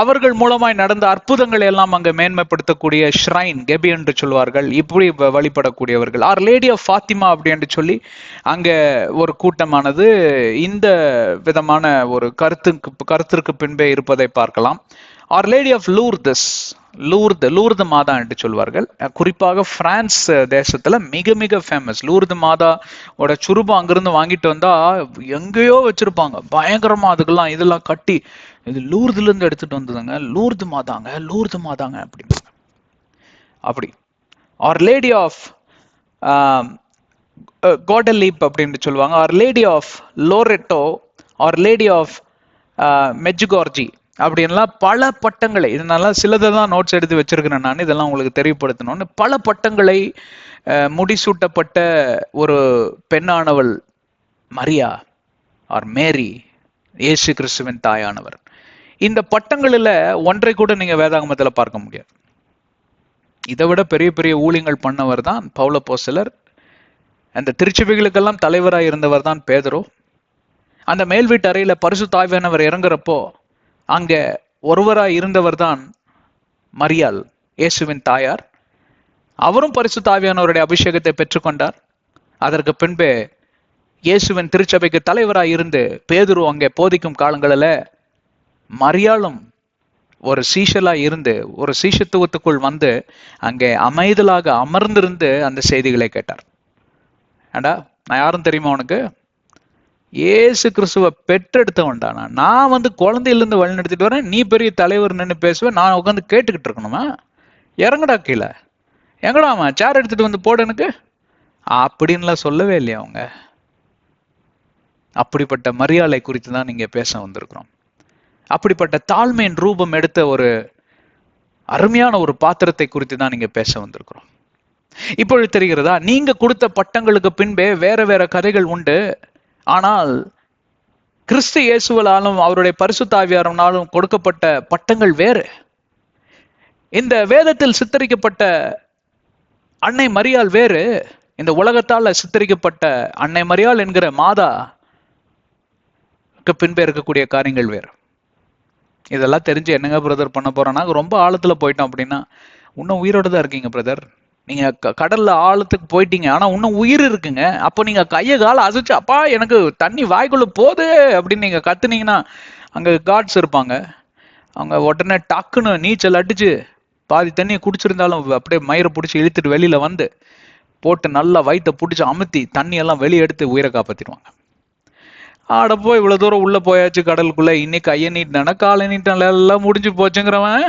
அவர்கள் மூலமாய் நடந்த அற்புதங்களை எல்லாம் அங்க மேன்மைப்படுத்தக்கூடிய ஷ்ரைன், கெபி என்று சொல்வார்கள். இப்படி வழிபடக்கூடியவர்கள் ஆர் லேடி ஆஃப் ஃபாத்திமா அப்படி என்று சொல்லி அங்க ஒரு கூட்டமானது இந்த விதமான ஒரு கருத்திற்கு பின்பே இருப்பதை பார்க்கலாம். ஆர் லேடி ஆஃப் லூர்தஸ், லூர்து மாதா என்று சொல்வார்கள். குறிப்பாக பிரான்ஸ் தேசத்துல மிக மிக ஃபேமஸ் லூர்து மாதாவோட சுரூபம். அங்கிருந்து வாங்கிட்டு வந்தா எங்கேயோ வச்சிருப்பாங்க பயங்கரமா. அதுக்கெல்லாம் இதெல்லாம் கட்டி, இது லூர்துல இருந்து எடுத்துட்டு வந்ததுங்க, லூர்து மாதாங்க அப்படிம்பாங்க. அப்படி ஆர் லேடி ஆஃப் கோடலீப் அப்படின்னு சொல்லுவாங்க. Our lady of Loreto, our lady of Medjugorje அப்படின்லாம் பல பட்டங்களை, இதனால சிலதை தான் நோட்ஸ் எடுத்து வச்சிருக்கிறேன் நான், இதெல்லாம் உங்களுக்கு தெரியப்படுத்தணும்னு. பல பட்டங்களை முடிசூட்டப்பட்ட ஒரு பெண்ணானவள் மரியா ஆர் மேரி, இயேசு கிறிஸ்துவின் தாயானவர். இந்த பட்டங்களில் ஒன்றை கூட நீங்க வேதாகமத்தில் பார்க்க முடியாது. இதை விட பெரிய பெரிய ஊழியங்கள் பண்ணவர் தான் பவுல் அப்போஸ்தலர். அந்த திருச்சபைகளுக்கெல்லாம் தலைவராக இருந்தவர் தான் பேதுரு. அந்த மேல் வீட்டு அறையில பரிசுத்த ஆவியானவர் இறங்குறப்போ அங்க ஒருவராய் இருந்தவர் தான் மரியாள், இயேசுவின் தாயார். அவரும் பரிசுத்த ஆவியானவருடைய அபிஷேகத்தை பெற்றுக்கொண்டார். அதற்கு பின்பே இயேசுவின் திருச்சபைக்கு தலைவராய் இருந்து பேதுரு அங்கே போதிக்கும் காலங்களில் மரியாளும் ஒரு சீஷலா இருந்து ஒரு சீஷத்துவத்துக்குள் வந்து அங்கே அமைதலாக அமர்ந்திருந்து அந்த செய்திகளை கேட்டார். ஏண்டா நான் யாரும் தெரியுமா உனக்கு? ஏசு கிறிஸ்துவ பெற்றெடுத்தவன்டா. நான் வந்து குழந்தையிலிருந்து வழி நடத்திட்டு வரேன், நீ பெரிய தலைவர் நின்று பேசுவேன், நான் உட்காந்து கேட்டுக்கிட்டு இருக்கணுமா? இறங்கடா கீழே, எங்கடாமா சேர் எடுத்துட்டு வந்து போட எனக்கு அப்படின்லாம் சொல்லவே இல்லையா அவங்க. அப்படிப்பட்ட மரியாதை குறித்து தான் நீங்க பேச வந்திருக்கிறோம். அப்படிப்பட்ட தாழ்மையின் ரூபம் எடுத்த ஒரு அருமையான ஒரு பாத்திரத்தை குறித்து தான் நீங்க பேச வந்திருக்கிறோம். இப்பொழுது தெரிகிறதா? நீங்க கொடுத்த பட்டங்களுக்கு பின்பே வேற வேற கதைகள் உண்டு. ஆனால் கிறிஸ்து இயேசுவாலும் அவருடைய பரிசுத்த ஆவியாரினாலும் கொடுக்கப்பட்ட பட்டங்கள் வேறு. இந்த வேதத்தில் சித்தரிக்கப்பட்ட அன்னை மரியாள் வேறு, இந்த உலகத்தால் சித்தரிக்கப்பட்ட அன்னை மரியாள் என்கிற மாதா பின்பே இருக்கக்கூடிய காரியங்கள் வேறு. இதெல்லாம் தெரிஞ்சு என்னங்க பிரதர் பண்ண போறோம்னா, ரொம்ப ஆழத்துல போயிட்டோம் அப்படின்னா, இன்னும் உயிரோட தான் இருக்கீங்க பிரதர். நீங்க கடல்ல ஆழத்துக்கு போயிட்டீங்க, ஆனா இன்னும் உயிர் இருக்குங்க. அப்போ நீங்க கையை கால அசைச்சு அப்பா எனக்கு தண்ணி வாய்க்குள்ள போகுது அப்படின்னு நீங்க கத்துனீங்கன்னா, அங்க காட்ஸ் இருப்பாங்க. அவங்க உடனே டக்குன்னு நீச்சல் அடிச்சு பாதி தண்ணியை குடிச்சிருந்தாலும் அப்படியே மயிரை பிடிச்சி இழுத்துட்டு வெளியில வந்து போட்டு நல்லா வயிற்ற பிடிச்சி அமுத்தி தண்ணியெல்லாம் வெளியே எடுத்து உயிரை காப்பாத்திடுவாங்க. ஆட போய் இவ்வளவு தூரம் உள்ள போயாச்சு கடலுக்குள்ள, இன்னைக்கு கையை நீட்டினா காலை நீட்டால எல்லாம் முடிஞ்சு போச்சுங்கிறவன்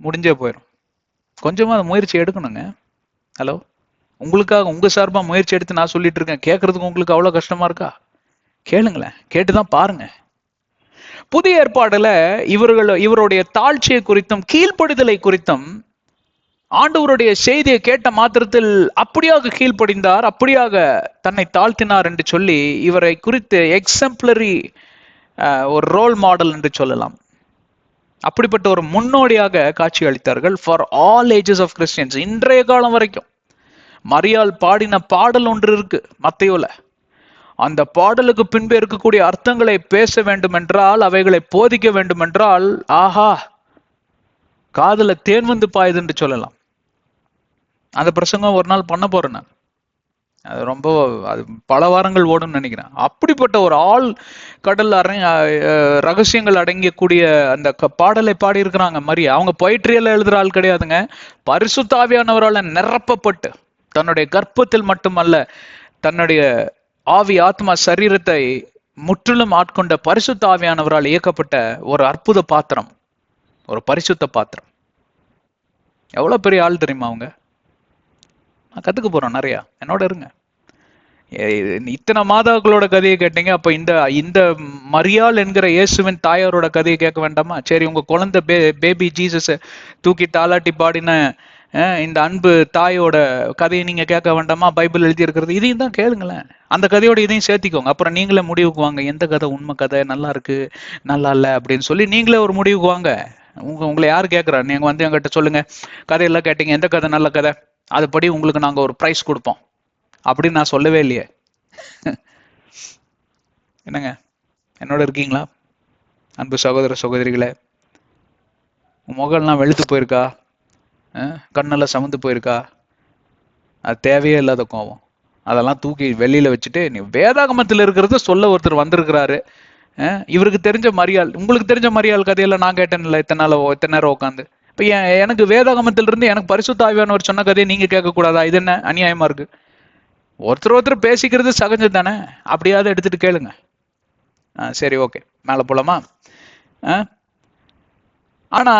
முடிஞ்சே போயிடும். கொஞ்சமா அதை முயற்சி எடுக்கணுங்க. ஹலோ, உங்களுக்காக உங்க சார்பா முயற்சி எடுத்து நான் சொல்லிட்டு இருக்கேன். கேட்கறதுக்கு உங்களுக்கு அவ்வளவு கஷ்டமா இருக்கா? கேளுங்களேன், கேட்டுதான் பாருங்க. புதிய ஏற்பாடுல இவருடைய தாழ்ச்சியை குறித்தும் கீழ்ப்படிதலை குறித்தும், ஆண்டவருடைய செய்தியை கேட்ட மாத்திரத்தில் அப்படியாக கீழ்ப்படிந்தார், அப்படியாக தன்னை தாழ்த்தினார் என்று சொல்லி இவரை குறித்து எக்ஸம்ப்ளரி ஒரு ரோல் மாடல் என்று சொல்லலாம். அப்படிப்பட்ட ஒரு முன்னோடியாக காட்சி அளித்தார்கள் for all ages of Christians. இன்றைய காலம் வரைக்கும் மரியாள் பாடின பாடல் ஒன்று இருக்கு மத்தேயுல. அந்த பாடலுக்கு பின்பே இருக்கக்கூடிய அர்த்தங்களை பேச வேண்டும் என்றால், அவைகளை போதிக்க வேண்டும் என்றால், ஆஹா காதுல தேன் வந்து பாயுது என்று சொல்லலாம். அந்த பிரசங்கம் ஒரு நாள் பண்ண போறேன் நான். அது ரொம்ப அது பல வாரங்கள் ஓடும்னு நினைக்கிறேன். அப்படிப்பட்ட ஒரு ஆள் கடல் ரகசியங்கள் அடங்கக்கூடிய அந்த பாடலை பாடி இருக்கிறாங்க மரியா. அவங்க பொயிட்ரியெல்லாம் எழுதுற ஆள் கிடையாதுங்க. பரிசுத்த ஆவியானவரால் நிரப்பப்பட்டு தன்னுடைய கர்ப்பத்தில் மட்டுமல்ல, தன்னுடைய ஆவி ஆத்மா சரீரத்தை முற்றிலும் ஆட்கொண்ட பரிசுத்த ஆவியானவரால் இயக்கப்பட்ட ஒரு அற்புத பாத்திரம், ஒரு பரிசுத்த பாத்திரம். எவ்வளவு பெரிய ஆள் தெரியுமா அவங்க? நான் கத்துக்க போறோம் நிறையா, என்னோட இருங்க. இத்தனை மாதாக்களோட கதையை கேட்டீங்க, அப்ப இந்த மரியாள் என்கிற இயேசுவின் தாயாரோட கதையை கேட்க வேண்டாமா? சரி, உங்க குழந்தை பேபி ஜீசஸ் தூக்கி தாலாட்டி பாடின இந்த அன்பு தாயோட கதையை நீங்க கேட்க வேண்டாமா? பைபிள் எழுதி இருக்கிறது இதையும் தான் கேளுங்களேன். அந்த கதையோட இதையும் சேர்த்திக்கோங்க. அப்புறம் நீங்களே முடிவுக்கு வாங்க, எந்த கதை உண்மை கதை, நல்லா இருக்கு நல்லா இல்லை அப்படின்னு சொல்லி நீங்களே ஒரு முடிவுக்கு வாங்க. உங்களை யாரு கேட்குறா? நீங்க வந்து என்கிட்ட சொல்லுங்க, கதையெல்லாம் கேட்டீங்க, எந்த கதை நல்ல கதை, அதுபடி உங்களுக்கு நாங்க ஒரு ப்ரைஸ் கொடுப்போம் அப்படின்னு நான் சொல்லவே இல்லையே. என்னங்க, என்னோட இருக்கீங்களா அன்பு சகோதர சகோதரிகளே? முகம்லாம் வெளுத்து போயிருக்கா? கண்ணெல்லாம் சமந்து போயிருக்கா? அது தேவையே இல்லாத கோபம். அதெல்லாம் தூக்கி வெளியில வச்சுட்டு, நீ வேதாகமத்தில் இருக்கிறத சொல்ல ஒருத்தர் வந்திருக்கிறாரு. இவருக்கு தெரிஞ்ச மரியாள், உங்களுக்கு தெரிஞ்ச மரியாள் கதையெல்லாம் நான் கேட்டேன்ல இத்தனை நேரம் உட்காந்து. இப்ப எனக்கு வேதாகமத்தில இருந்து எனக்கு பரிசுத்த ஆவியானவர் சொன்ன கதையை நீங்க கேட்க கூடாதா? இது என்ன அநியாயமா இருக்கு? ஒருத்தர் பேசிக்கிறது சகஜம் தானே, அப்படியாவது எடுத்துட்டு கேளுங்க. சரி, ஓகே, மேல போலாமா? ஆனா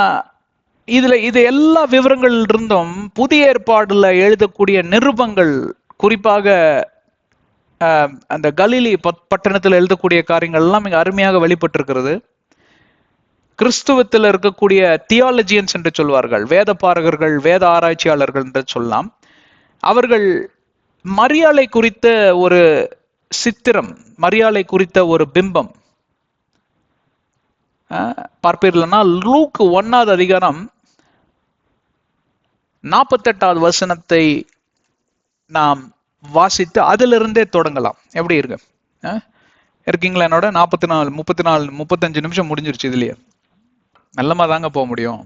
இது எல்லா விவரங்கள் இருந்தும் புதிய ஏற்பாடுல எழுதக்கூடிய நிருபங்கள், குறிப்பாக அந்த கலிலி பட்டணத்தில் எழுதக்கூடிய காரியங்கள் எல்லாம் மிக அருமையாக வெளிப்பட்டிருக்கிறது. கிறிஸ்துவத்தில் இருக்கக்கூடிய தியாலஜியன்ஸ் என்று சொல்வார்கள், வேத பாரகர்கள், வேத ஆராய்ச்சியாளர்கள் என்று சொல்லலாம். அவர்கள் மரியாளை குறித்த ஒரு சித்திரம், மரியாளை குறித்த ஒரு பிம்பம் பார்ப்பீர்கள்னா, லூக் 1வது அதிகாரம் 48வது வசனத்தை நாம் வாசித்து அதிலிருந்தே தொடங்கலாம். எப்படி இருக்கு? இருக்கீங்களா என்னோட? 44 34 35 நிமிஷம் முடிஞ்சிருச்சு. இதுலயே நல்லமா தாங்க போக முடியும்.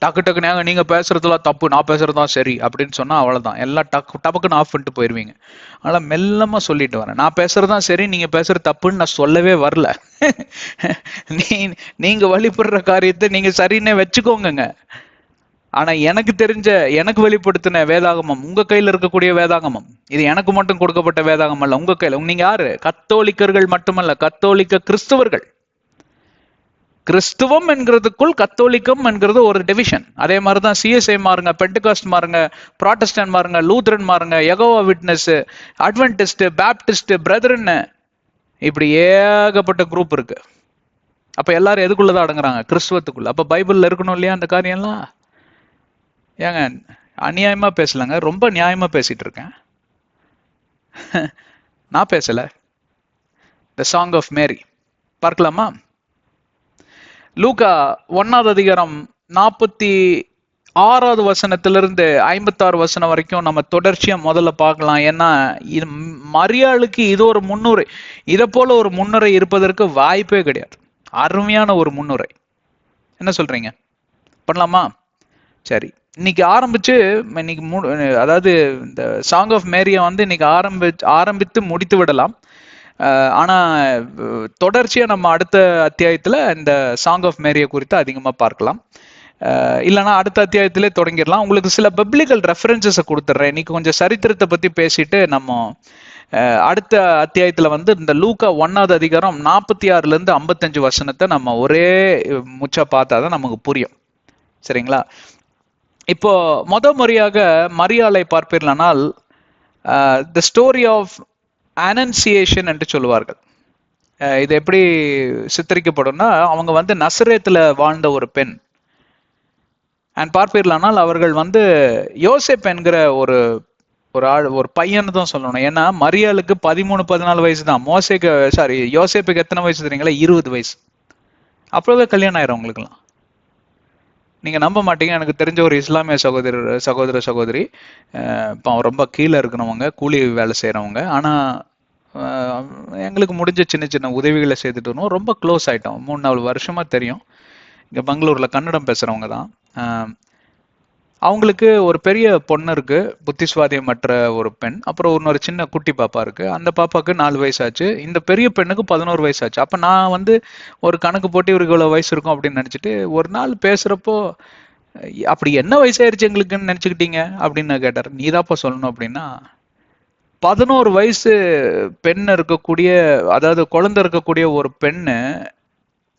டக்கு டக்குனாங்க நீங்க பேசுறதுலாம் தப்பு, நான் பேசுறதுதான் சரி அப்படின்னு சொன்னா அவ்வளவுதான், எல்லாம் டக்குன்னு ஆஃப் பண்ணிட்டு போயிருவீங்க. அதனால மெல்லமா சொல்லிட்டு வரேன். நான் பேசுறதுதான் சரி, நீங்க பேசுறது தப்புன்னு நான் சொல்லவே வரல. நீங்க வழிபடுற காரியத்தை நீங்க சரின்னே வச்சுக்கோங்க. ஆனா எனக்கு வெளிப்படுத்தின வேதாகமம், உங்க கையில இருக்கக்கூடிய வேதாகமம், இது எனக்கு மட்டும் கொடுக்கப்பட்ட வேதாகமம் அல்ல, உங்க கையில. நீங்க யாரு? கத்தோலிக்கர்கள் மட்டுமல்ல, கத்தோலிக்க கிறிஸ்தவர்கள். கிறிஸ்துவம் என்கிறதுக்குள் கத்தோலிக்கம் என்கிறது ஒரு டிவிஷன். அதே மாதிரிதான் சிஎஸ்ஐ மாறுங்க, பெண்டகாஸ்ட் மாறுங்க, ப்ராட்டஸ்டன்ட் மாறுங்க, லூத்ரன் மாறுங்க, Jehovah witness, Adventist, Baptist, brethren, இப்படி ஏகப்பட்ட குரூப் இருக்கு. அப்ப எல்லாரும் எதுக்குள்ளதான் அடங்குறாங்க? கிறிஸ்துவத்துக்குள்ள. அப்ப பைபிள்ல இருக்கணும் இல்லையா அந்த காரியம்லாம்? ஏங்க, அநியாயமா பேசலங்க, ரொம்ப நியாயமா பேசிட்டு இருக்கேன். நான் பேசல. த சாங் ஆஃப் மேரி பார்க்கலாமா? லூக்கா 1வது அதிகாரம் 46வது வசனத்திலிருந்து 56 வசனம் வரைக்கும் நம்ம தொடர்ச்சியா முதல்ல பார்க்கலாம். ஏன்னா இது மரியாளுக்கு இது ஒரு முன்னுரை. இதை போல ஒரு முன்னுரை இருப்பதற்கு வாய்ப்பே கிடையாது. அருமையான ஒரு முன்னுரை. என்ன சொல்றீங்க? பண்ணலாமா? சரி, இன்னைக்கு ஆரம்பிச்சு இன்னைக்கு அதாவது இந்த சாங் ஆஃப் மேரியை வந்து இன்னைக்கு ஆரம்பித்து முடித்து விடலாம். ஆனா தொடர்ச்சியா நம்ம அடுத்த அத்தியாயத்துல இந்த சாங் ஆஃப் மேரியை குறித்து அதிகமா பார்க்கலாம். இல்லைன்னா அடுத்த அத்தியாயத்திலே தொடங்கிடலாம். உங்களுக்கு சில பிப்ளிக்கல் ரெஃபரன்சஸை கொடுத்துட்றேன். இன்னைக்கு கொஞ்சம் சரித்திரத்தை பத்தி பேசிட்டு நம்ம அடுத்த அத்தியாயத்துல வந்து இந்த லூக்கா 1வது அதிகாரம் 46ல இருந்து 55 வசனத்தை நம்ம ஒரே முச்சா பார்த்தாதான் நமக்கு புரியும். சரிங்களா? இப்போ முறையாக மரியாளை பார்ப்பீர்களானால் த ஸ்டோரி ஆஃப் அனன்சியேஷன் என்று சொல்லுவார்கள். இது எப்படி சித்தரிக்கப்படும்னா, அவங்க வந்து நசரேத்துல வாழ்ந்த ஒரு பெண். அண்ட் பார்ப்பீர்களானால் அவர்கள் வந்து யோசேப் என்கிற ஒரு பையன் தான் சொல்லணும். ஏன்னா மரியாளுக்கு 13-14 வயசு தான். யோசேப்புக்கு எத்தனை வயசு தெரியுங்களா? 20 வயசு. அப்பவே கல்யாணம் ஆயிரும் அவங்களுக்குலாம். நீங்க நம்ப மாட்டீங்க, எனக்கு தெரிஞ்ச ஒரு இஸ்லாமிய சகோதரி, இப்போ ரொம்ப கீழே இருக்கிறவங்க, கூலி வேலை செய்யறவங்க. ஆனா எங்களுக்கு முடிஞ்ச சின்ன சின்ன உதவிகளை செய்துட்டு வரணும். ரொம்ப க்ளோஸ் ஆயிட்டோம். 3-4 வருஷமா தெரியும். இங்க பெங்களூர்ல கன்னடம் பேசுறவங்க தான். அவங்களுக்கு ஒரு பெரிய பொண்ணு இருக்கு, புத்திஸ்வாதியமற்ற ஒரு பெண். அப்புறம் இன்னொரு சின்ன குட்டி பாப்பா இருக்கு. அந்த பாப்பாக்கு 4 வயசாச்சு. இந்த பெரிய பெண்ணுக்கு 11 வயசாச்சு. அப்ப நான் வந்து ஒரு கணக்கு போட்டு இவருக்கு இவ்வளவு வயசு இருக்கும் அப்படின்னு நினைச்சிட்டு ஒரு நாள் பேசுறப்போ, அப்படி என்ன வயசாயிருச்சு எங்களுக்குன்னு நினைச்சுக்கிட்டீங்க அப்படின்னு கேட்டார். நீதாப்பா சொல்லணும் அப்படின்னா, 11 வயசு பெண் இருக்கக்கூடிய, அதாவது குழந்தை இருக்கக்கூடிய ஒரு பெண்ணு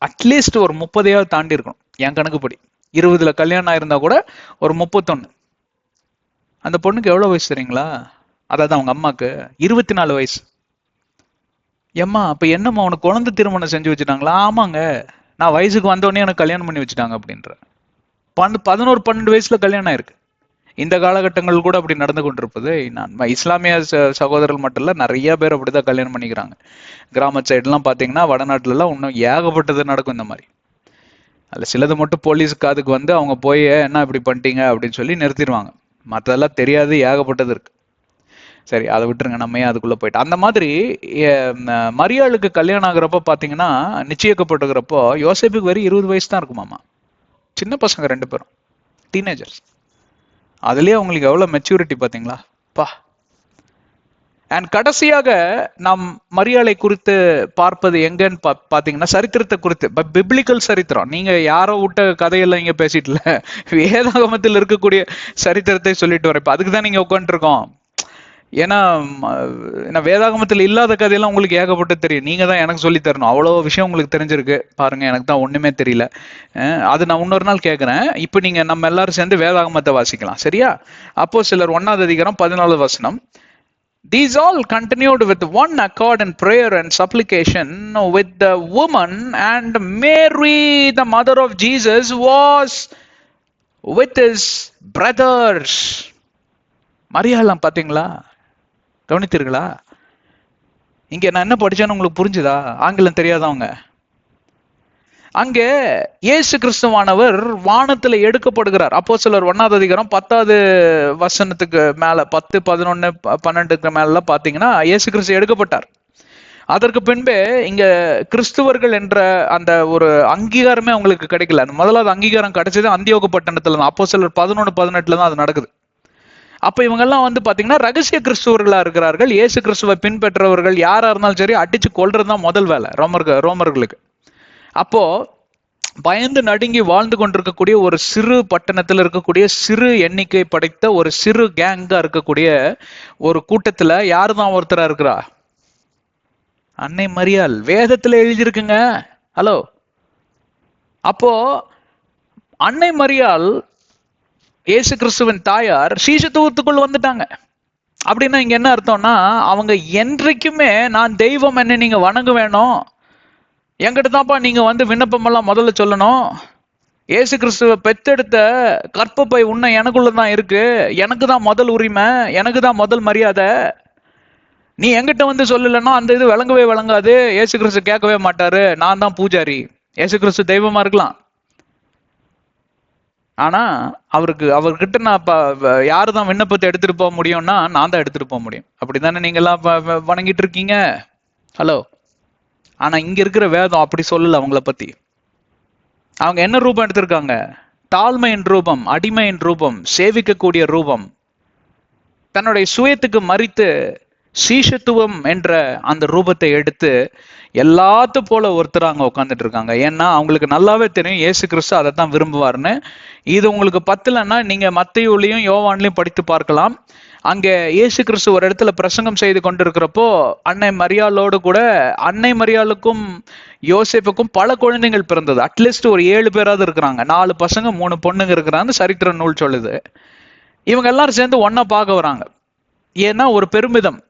அட்லீஸ்ட் ஒரு 30 தாண்டி இருக்கணும் என் கணக்குப்படி. 20ல கல்யாணம் ஆயிருந்தா கூட ஒரு 31. அந்த பொண்ணுக்கு எவ்வளவு வயசு தெரியுங்களா? அதாவது அவங்க அம்மாக்கு 24 வயசு. ஏம்மா அப்ப என்னம்மா உனக்கு குழந்தை திருமணம் செஞ்சு வச்சுட்டாங்களா? ஆமாங்க, நான் வயசுக்கு வந்தோடனே எனக்கு கல்யாணம் பண்ணி வச்சுட்டாங்க அப்படின்ற. 11-12 வயசுல கல்யாணம் ஆயிருக்கு. இந்த காலகட்டங்கள் கூட அப்படி நடந்து கொண்டிருப்பது நான் இஸ்லாமிய சகோதரர்கள் மட்டும் இல்ல, நிறைய பேர் அப்படிதான் கல்யாணம் பண்ணிக்கிறாங்க. கிராம சைடுலாம் பாத்தீங்கன்னா, வடநாட்டுல எல்லாம் இன்னும் ஏகப்பட்டது நடக்கும் இந்த மாதிரி. அதுல சிலது மட்டும் போலீஸ் காதுக்கு வந்து அவங்க போய் என்ன இப்படி பண்ணிட்டீங்க அப்படின்னு சொல்லி நிறுத்திடுவாங்க. மற்றதெல்லாம் தெரியாது, ஏகப்பட்டது இருக்கு. சரி, அதை விட்டுருங்க, நம்ம ஏன் அதுக்குள்ள போயிட்டு. அந்த மாதிரி மரியாளுக்கு கல்யாணம் ஆகுறப்ப பாத்தீங்கன்னா, நிச்சயிக்கப்பட்டுக்கிறப்போ யோசேப்புக்கு வெறும் 20 வயசு தான் இருக்குமாமா. சின்ன பசங்க 2 பேரும், டீனேஜர்ஸ். அதுலயே அவங்களுக்கு எவ்வளவு மெச்சூரிட்டி பாத்தீங்களா பா. அண்ட் கடைசியாக நாம் மரியாளை குறித்து பார்ப்பது எங்கன்னு பாத்தீங்கன்னா, சரித்திரத்தை குறித்து, பிப்ளிக்கல் சரித்திரம். நீங்க யாரோ விட்ட கதையெல்லாம் இங்க பேசிட்டுல, வேதாகமத்தில் இருக்கக்கூடிய சரித்திரத்தை சொல்லிட்டு வரேன். இப்ப அதுக்கு தான் நீங்க உட்காந்துட்டு இருக்கோம். ஏன்னா வேதாகமத்தில் இல்லாத கதையெல்லாம் உங்களுக்கு ஏகப்பட்டு தெரியும். நீங்க தான் எனக்கு சொல்லி தரணும். அவ்வளோ விஷயம் உங்களுக்கு தெரிஞ்சிருக்கு பாருங்க, எனக்கு தான் ஒண்ணுமே தெரியல. அது நான் இன்னொரு நாள் கேட்கிறேன். இப்ப நீங்க நம்ம எல்லாரும் சேர்ந்து வேதாகமத்தை வாசிக்கலாம், சரியா? அப்போஸ்தலர் 1வது அதிகாரம் 14வது வசனம். These all continued with one accord in prayer and supplication with the woman, and Mary, the mother of Jesus, was with his brothers. மரியாளம் பாத்தீங்களா? கவனித்தீர்களா? இங்க நான் என்ன படிச்சேன்னு உங்களுக்கு புரிஞ்சுதா? ஆங்கிலம் தெரியாதவங்க. அங்கே இயேசு கிறிஸ்துவானவர் வானத்துல எடுக்கப்படுகிறார். அப்போஸ்தலர் 1வது அதிகாரம் 10வது வசனத்துக்கு மேல, 10, 11, 12க்கு மேல பாத்தீங்கன்னா இயேசு கிறிஸ்து எடுக்கப்பட்டார். அதற்கு பின்பே இங்க கிறிஸ்துவர்கள் என்ற அந்த ஒரு அங்கீகாரமே அவங்களுக்கு கிடைக்கல. முதலாவது அங்கீகாரம் கிடைச்சது அந்தியோக பட்டணத்துல தான். அப்போஸ்தலர் 11-18 தான் அது நடக்குது. அப்ப இவங்கெல்லாம் வந்து பாத்தீங்கன்னா ரகசிய கிறிஸ்துவர்களா இருக்கிறார்கள். இயேசு கிறிஸ்துவை பின்பற்றவர்கள் யாரா இருந்தாலும் சரி அடிச்சு கொல்றதுதான் முதல் வேலை ரோமர்களுக்கு. அப்போ பயந்து நடுங்கி வாழ்ந்து கொண்டிருக்கக்கூடிய ஒரு சிறு பட்டணத்துல இருக்கக்கூடிய சிறு எண்ணிக்கை படைத்த ஒரு சிறு கேங்கா இருக்கக்கூடிய ஒரு கூட்டத்துல யாருதான் ஒருத்தரா இருக்கிறா? அன்னை மரியாள். வேதத்துல எழுதியிருக்குங்க. ஹலோ. அப்போ அன்னை மரியாள், இயேசு கிறிஸ்துவின் தாயார், சீஷத்துவத்துக்குள் வந்துட்டாங்க. அப்படின்னா இங்க என்ன அர்த்தம்னா, அவங்க என்றைக்குமே நான் தெய்வம் என்ன நீங்க வணங்க வேணும், என்கிட்ட தான்ப்பா நீங்க வந்து விண்ணப்பம் எல்லாம் முதல்ல சொல்லணும், இயேசு கிறிஸ்துவ பெத்தெடுத்த கற்பப்பை உன்னை எனக்குள்ளதான் இருக்கு, எனக்கு தான் முதல் உரிமை, எனக்கு தான் முதல் மரியாதை. நீ எங்கிட்ட வந்து சொல்லலன்னா அந்த இது விளங்கவே விளங்காது. இயேசு கிறிஸ்து கேட்கவே மாட்டாரு, நான் தான் பூஜாரி. இயேசு கிறிஸ்து தெய்வமா இருக்கலாம், ஆனா அவர்கிட்ட நான் யாரு தான் விண்ணப்பத்தை எடுத்துட்டு போக முடியும்னா நான் தான் எடுத்துட்டு போக முடியும். அப்படித்தானே நீங்க எல்லாம் வணங்கிட்டு இருக்கீங்க. ஹலோ. ஆனா இங்க இருக்கிற வேதம் அப்படி சொல்லல அவங்கள பத்தி. அவங்க என்ன ரூபம் எடுத்திருக்காங்க? தாழ்மையின் ரூபம், அடிமையின் ரூபம், சேவிக்கக்கூடிய ரூபம், தன்னுடைய சுயத்துக்கு மறித்து சீஷத்துவம் என்ற அந்த ரூபத்தை எடுத்து எல்லாத்து போல ஒருத்தர் அங்க உட்காந்துட்டு இருக்காங்க. ஏன்னா அவங்களுக்கு நல்லாவே தெரியும் இயேசு கிறிஸ்து அதை தான் விரும்புவார்னு. இது உங்களுக்கு பத்தலன்னா நீங்க மத்தேயுலயும் யோவான்லயும் படித்து பார்க்கலாம். அங்க இயேசு கிறிஸ்து ஒரு இடத்துல பிரசங்கம் செய்து கொண்டிருக்கிறப்போ அன்னை மரியாளோடு கூட, அன்னை மரியாளுக்கும் யோசேப்புக்கும் பல குழந்தைகள் பிறந்தது. அட்லீஸ்ட் ஒரு 7 பேராவது இருக்கிறாங்க. 4 பசங்க 3 பொண்ணுங்க இருக்கிறான்னு சரித்திர நூல் சொல்லுது. இவங்க எல்லாரும் சேர்ந்து ஒன்னா பார்க்க வராங்க. ஏன்னா ஒரு பெருமிதம்.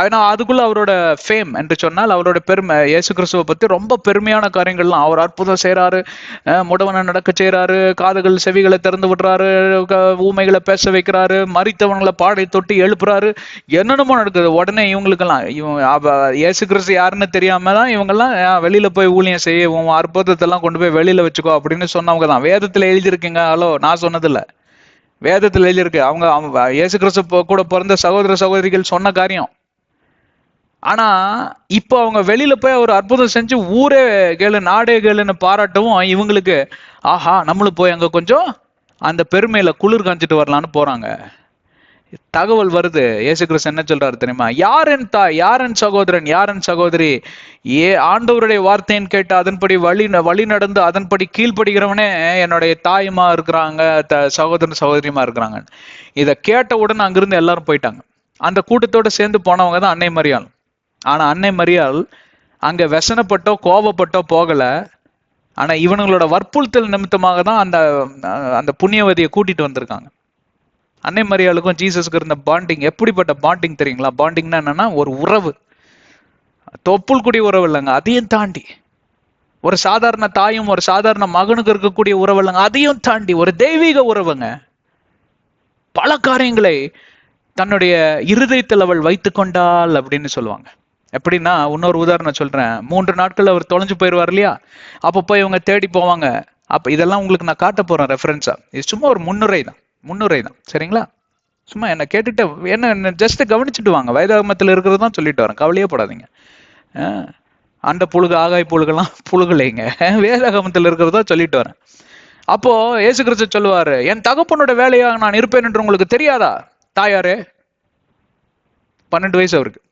ஏன்னா அதுக்குள்ள அவரோட ஃபேம் என்று சொன்னால் அவரோட பெருமை. இயேசு கிறிஸ்துவை பத்தி ரொம்ப பெருமையான காரியங்கள்லாம். அவர் அற்புதம் செய்யறாரு, முடவனை நடக்க செய்யறாரு, காதுகள் செவிகளை திறந்து விடுறாரு, ஊமைகளை பேச வைக்கிறாரு, மரித்தவங்களை பாடை தொட்டி எழுப்புறாரு, என்னென்னமோ நடக்குது. உடனே இவங்களுக்கெல்லாம் இயேசு கிறிஸ்து யாருன்னு தெரியாம தான் இவங்கெல்லாம் வெளியில போய் ஊழியம் செய்ய, உன் அற்புதத்தை எல்லாம் கொண்டு போய் வெளியில வச்சுக்கோ அப்படின்னு சொன்னவங்க தான். வேதத்துல எழுதியிருக்கீங்க. ஹலோ, நான் சொன்னதில்ல, வேதத்தில் எழுதியிருக்கு. அவங்க இயேசு கிறிஸ்து கூட பிறந்த சகோதர சகோதரிகள் சொன்ன காரியம். ஆனா இப்போ அவங்க வெளியில போய் ஒரு அற்புதம் செஞ்சு ஊரே கேளு நாடே கேளுன்னு பாராட்டவும் இவங்களுக்கு ஆஹா நம்மளும் போய் அங்க கொஞ்சம் அந்த பெருமையில குளிர் காஞ்சிட்டு வரலான்னு போறாங்க. தகவல் வருது. இயேசு கிறிஸ்து என்ன சொல்றாரு தெரியுமா? யாரின் தாய், யாரின் சகோதரன், யாரின் சகோதரி, ஆண்டவருடைய வார்த்தைன்னு கேட்டு அதன்படி வழி நடந்து அதன்படி கீழ்படுகிறவனே என்னுடைய தாயுமா இருக்கிறாங்க, சகோதரன் சகோதரியுமா இருக்கிறாங்க. இதை கேட்ட உடனே அங்கிருந்து எல்லாரும் போயிட்டாங்க. அந்த கூட்டத்தோட சேர்ந்து போனவங்க தான் அன்னை மரியாள். ஆனா அன்னை மரியாள் அங்க व्यसனப்பட்டோ கோபப்பட்டோ போகல. ஆனா இவனுங்களோட வற்புறுத்தல் நிமித்தமாக தான் அந்த புண்ணியவதியை கூட்டிட்டு வந்திருக்காங்க. அன்னை மரியாளுக்கும் ஜீசஸ்க்கு இருந்த பாண்டிங் எப்படிப்பட்ட பாண்டிங் தெரியுங்களா? பாண்டிங்னா என்னன்னா ஒரு உறவு, தொப்புள் குடி உறவு இல்லைங்க, அதையும் தாண்டி ஒரு சாதாரண தாயும் ஒரு சாதாரண மகனுக்கு இருக்கக்கூடிய உறவு இல்லைங்க, அதையும் தாண்டி ஒரு தெய்வீக உறவுங்க. பல காரியங்களை தன்னுடைய இருதயத்தில் அவள் வைத்து கொண்டாள் அப்படின்னு சொல்லுவாங்க. எப்படின்னா இன்னொரு உதாரணம் சொல்றேன். 3 நாட்கள் அவர் தொலைஞ்சு போயிடுவார் இல்லையா? அப்போ போய் இவங்க தேடி போவாங்க. அப்ப இதெல்லாம் உங்களுக்கு நான் காட்ட போறேன் ரெஃபரன்ஸா. இது சும்மா ஒரு முன்னுரை தான், சரிங்களா? சும்மா என்ன கேட்டுட்டு என்ன ஜஸ்ட் கவனிச்சுட்டு வாங்க. வேதாகமத்தில் இருக்கிறது தான் சொல்லிட்டு வரேன், கவலையே போடாதீங்க. அந்த புழுகு ஆகாய் புழுகெல்லாம் புழுகலைங்க, வேதாகமத்தில் இருக்கிறதா சொல்லிட்டு வரேன். அப்போ இயேசு கிறிஸ்து சொல்லுவாரு, என் தகப்பனோட வேலையாக நான் இருப்பேன் என்று உங்களுக்கு தெரியாதா? தாயாரே, 12 வயசு அவருக்கு.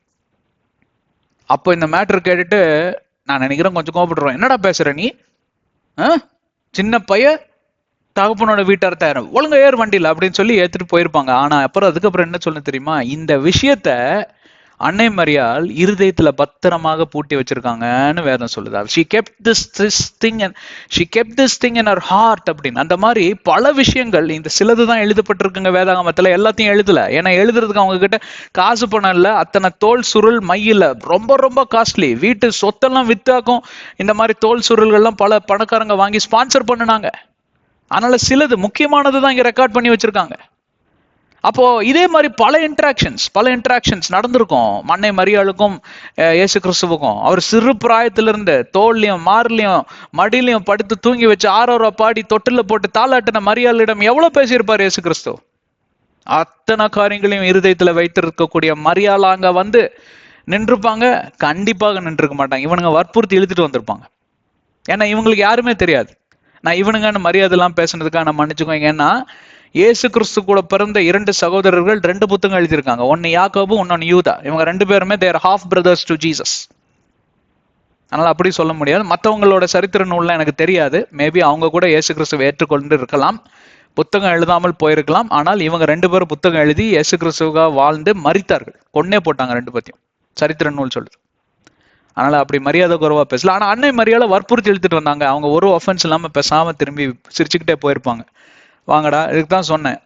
அப்போ இந்த மேட்டர் கேட்டுட்டு நான் நினைக்கிறேன் கொஞ்சம் கோபப்படுறோம். என்னடா பேசுற நீ, சின்ன பையன் தகப்பனோட வீட்டார் தயார், ஒழுங்கா ஏர் வண்டியில் அப்படின்னு சொல்லி ஏத்துட்டு போயிருப்பாங்க. ஆனா அதுக்கப்புறம் என்ன சொல்ல தெரியுமா? இந்த விஷயத்த அன்னை மரியாள் இருதயத்துல பத்திரமாக பூட்டி வச்சிருக்காங்கன்னு வேதம் சொல்லுதா. she kept this thing in her heart அப்படின்னு. அந்த மாதிரி பல விஷயங்கள், இந்த சிலதுதான் எழுதப்பட்டிருக்குங்க வேதாகமத்துல, எல்லாத்தையும் எழுதல. ஏன்னா எழுதுறதுக்கு அவங்க கிட்ட காசு பணம் இல்ல. அத்தனை தோல் சுருள் மையில ரொம்ப ரொம்ப காஸ்ட்லி, வீட்டு சொத்தெல்லாம் வித்தாக்கும் இந்த மாதிரி தோல் சுருள்கள்லாம் பல பணக்காரங்க வாங்கி ஸ்பான்சர் பண்ணினாங்க. அதனால சிலது முக்கியமானதுதான் இங்க ரெக்கார்ட் பண்ணி வச்சிருக்காங்க. அப்போ இதே மாதிரி பல இன்ட்ராக்ஷன்ஸ் நடந்திருக்கும் அன்னை மரியாளுக்கும் இயேசு கிறிஸ்துவுக்கும். அவர் சிறு பிராயத்திலிருந்து தோல்லையும் மார்லையும் மடியிலையும் படுத்து தூங்கி வச்சு 6 பாடி தொட்டில போட்டு தாளாட்டின மரியாளிடம் எவ்வளவு பேசியிருப்பார் இயேசு கிறிஸ்து. அத்தனை காரியங்களையும் இருதயத்துல வைத்திருக்கக்கூடிய மரியாள் அங்க வந்து நின்றுப்பாங்க? கண்டிப்பாக நின்றுக்க மாட்டாங்க. இவனுங்க வற்புறுத்தி இழுத்துட்டு வந்திருப்பாங்க. ஏன்னா இவங்களுக்கு யாருமே தெரியாது. நான் இவனுங்கன்னு மரியாதை எல்லாம் பேசுனதுக்காக நான் மன்னிச்சுக்கோங்க. ஏன்னா இயேசு கிறிஸ்து கூட பிறந்த 2 சகோதரர்கள் 2 புத்தகம் எழுதியிருக்காங்க. ஒன்னு யாக்கோபு, இன்னொன்னு யூதா. இவங்க 2 பேருமே தேர் half brothers to Jesus. அதனால அப்படி சொல்ல முடியாது. மற்றவங்களோட சரித்திர நூல்லாம் எனக்கு தெரியாது. மேபி அவங்க கூட இயேசு கிறிஸ்துவை ஏற்றுக்கொண்டு இருக்கலாம், புத்தகம் எழுதாமல் போயிருக்கலாம். ஆனால் இவங்க 2 பேரும் புத்தகம் எழுதி இயேசு கிறிஸ்துவாக வாழ்ந்து மரித்தார்கள், கொன்னே போட்டாங்க 2 பேத்தையும், சரித்திர நூல் சொல்லுது. அதனால அப்படி மரியாதை குறைவா பேசல. ஆனா அன்னை மரியாதை வற்புறுத்தி எழுத்துட்டு வந்தாங்க. அவங்க ஒரு ஒஃபென்ஸ் இல்லாம பேசாம திரும்பி சிரிச்சுக்கிட்டே போயிருப்பாங்க. வாங்கடா, இதுக்கு தான் சொன்னேன்,